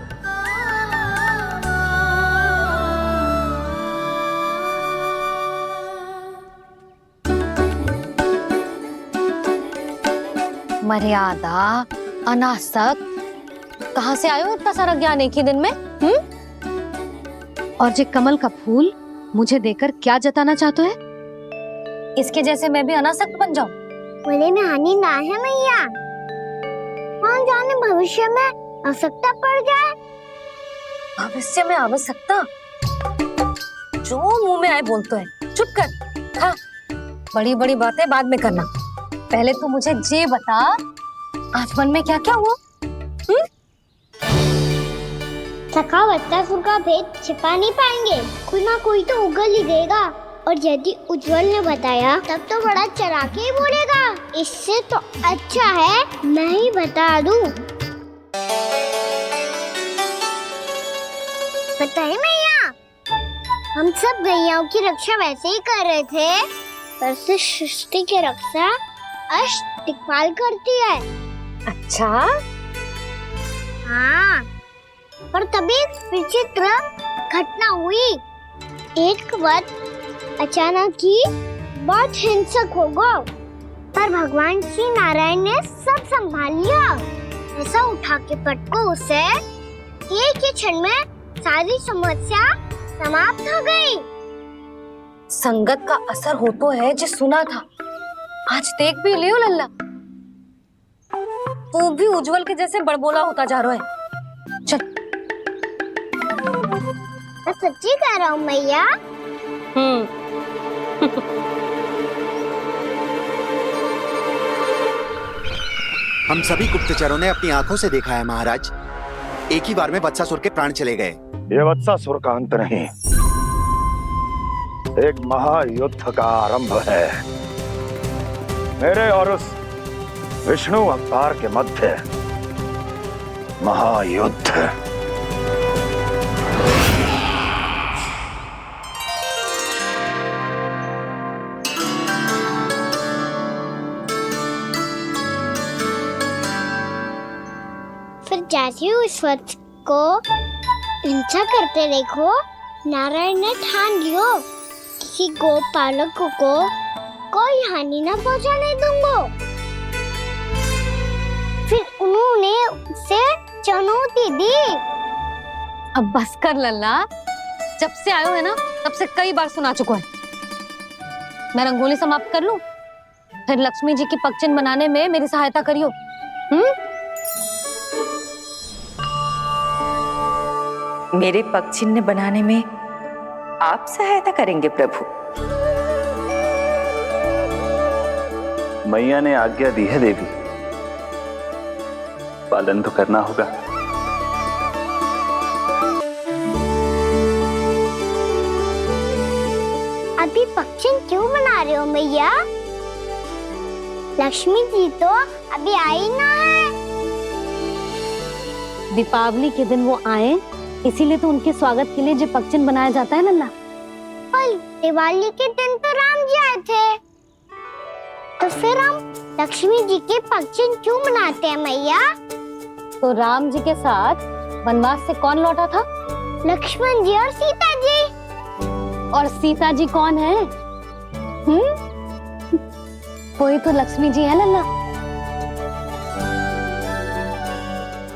मर्यादा अनासक, कहाँ से आयो इतना सारा ज्ञान एक ही दिन में? और जे कमल का फूल मुझे देकर क्या जताना चाहते है? इसके जैसे मैं भी अनासक्त बन जाऊं? बोले में हानि ना है मैया, कौन जाने भविष्य में आवश्यकता पड़ जाए। भविष्य में आवश्यकता? जो मुंह में आए बोलते हैं, चुप कर। हाँ, बड़ी बड़ी बातें बाद में करना, पहले तू मुझे ये बता आज मन में क्या क्या हुआ? सखा वत्सासुर का भेद छिपा नहीं पाएंगे, कोई ना कोई तो उगल ही देगा। और यदि उज्जवल ने बताया तब तो बड़ा चला के ही बोलेगा, इससे तो अच्छा है मैं ही बता दूं। बताइए मैया, हम सब गैयाओं की रक्षा वैसे ही कर रहे थे, पर से सृष्टि की रक्षा अष्टदिक्पाल करती है। अच्छा? हाँ, पर तभी विचित्र घटना हुई। एक वक्त अचानक ही बहुत हिंसक हो गया, पर भगवान श्री नारायण ने सब संभाल लिया। ऐसा उठा के पटको उसे, एक ही क्षण में सारी समस्या समाप्त हो गई। संगत का असर हो तो है, जो सुना था आज देख भी लियो लल्ला। तू भी उज्जवल के जैसे बड़बोला होता जा रहा है। चल। मैं सच्ची कह रहा हूँ मैया। हम सभी गुप्तचरों ने अपनी आंखों से देखा है महाराज, एक ही बार में वत्सासुर के प्राण चले गए। ये वत्सासुर का अंत नहीं, एक महायुद्ध का आरंभ है। मेरे और उस विष्णु अवतार के मध्य महायुद्ध। फिर जैसे ही उस वक्त को हिंसा करते देखो, नारायण ने ठान लियो किसी गोपालक को कोई हानि न पहुंचाने दूंगा। फिर उन्होंने उसे चुनौती दी। अब बस कर लल्ला, जब से आयो है ना तब से कई बार सुना चुका है। मैं रंगोली समाप्त कर लूं, फिर लक्ष्मी जी की पगचिन बनाने में मेरी सहायता करियो। मेरे पगचिन्ह बनाने में आप सहायता करेंगे प्रभु? मैया ने आज्ञा दी है देवी, पालन तो करना होगा। अभी पगचिन क्यों बना रहे हो मैया? लक्ष्मी जी तो अभी आई ना है। दीपावली के दिन वो आए, इसीलिए तो उनके स्वागत के लिए जो पगचिन बनाया जाता है लल्ला। पर दिवाली के दिन तो राम जी आए थे, तो फिर हम लक्ष्मी जी के पगचिन क्यों बनाते हैं मैया? तो राम जी के साथ वनवास से कौन लौटा था? लक्ष्मण जी और सीता जी। और सीता जी कौन है? कोई तो लक्ष्मी जी है लल्ला।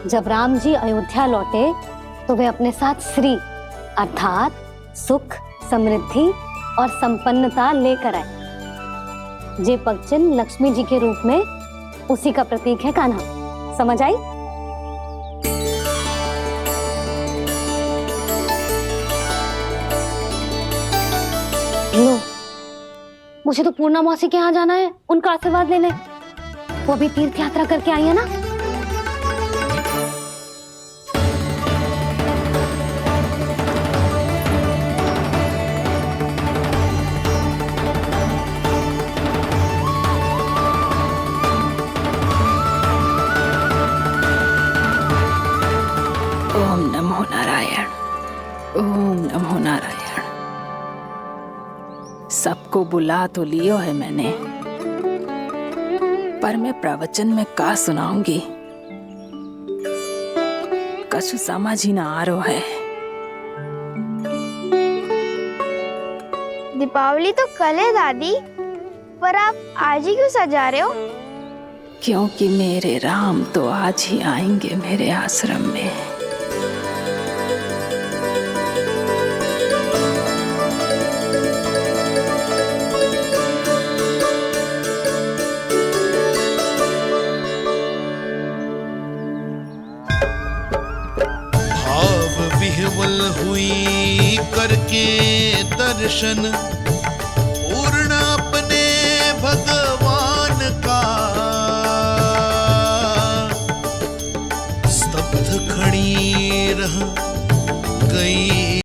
जब राम जी अयोध्या लौटे तो वे अपने साथ श्री अर्थात सुख, समृद्धि और संपन्नता लेकर आए। जे पगचिन लक्ष्मी जी के रूप में उसी का प्रतीक है कान्हा। समझ आई? लो, मुझे तो पूर्णा मौसी के यहाँ जाना है, उनका आशीर्वाद लेने। वो भी तीर्थ यात्रा करके आई है ना। ओम नमो नारायण, ओम नमो नारायण। सबको बुला तो लियो है मैंने, पर मैं प्रवचन में का सुनाऊंगी, कछु समझ ही ना आ रहा है। दीपावली तो कल है दादी, पर आप आज ही क्यों सजा रहे हो? क्योंकि मेरे राम तो आज ही आएंगे मेरे आश्रम में। भाव विह्वल हुई करके दर्शन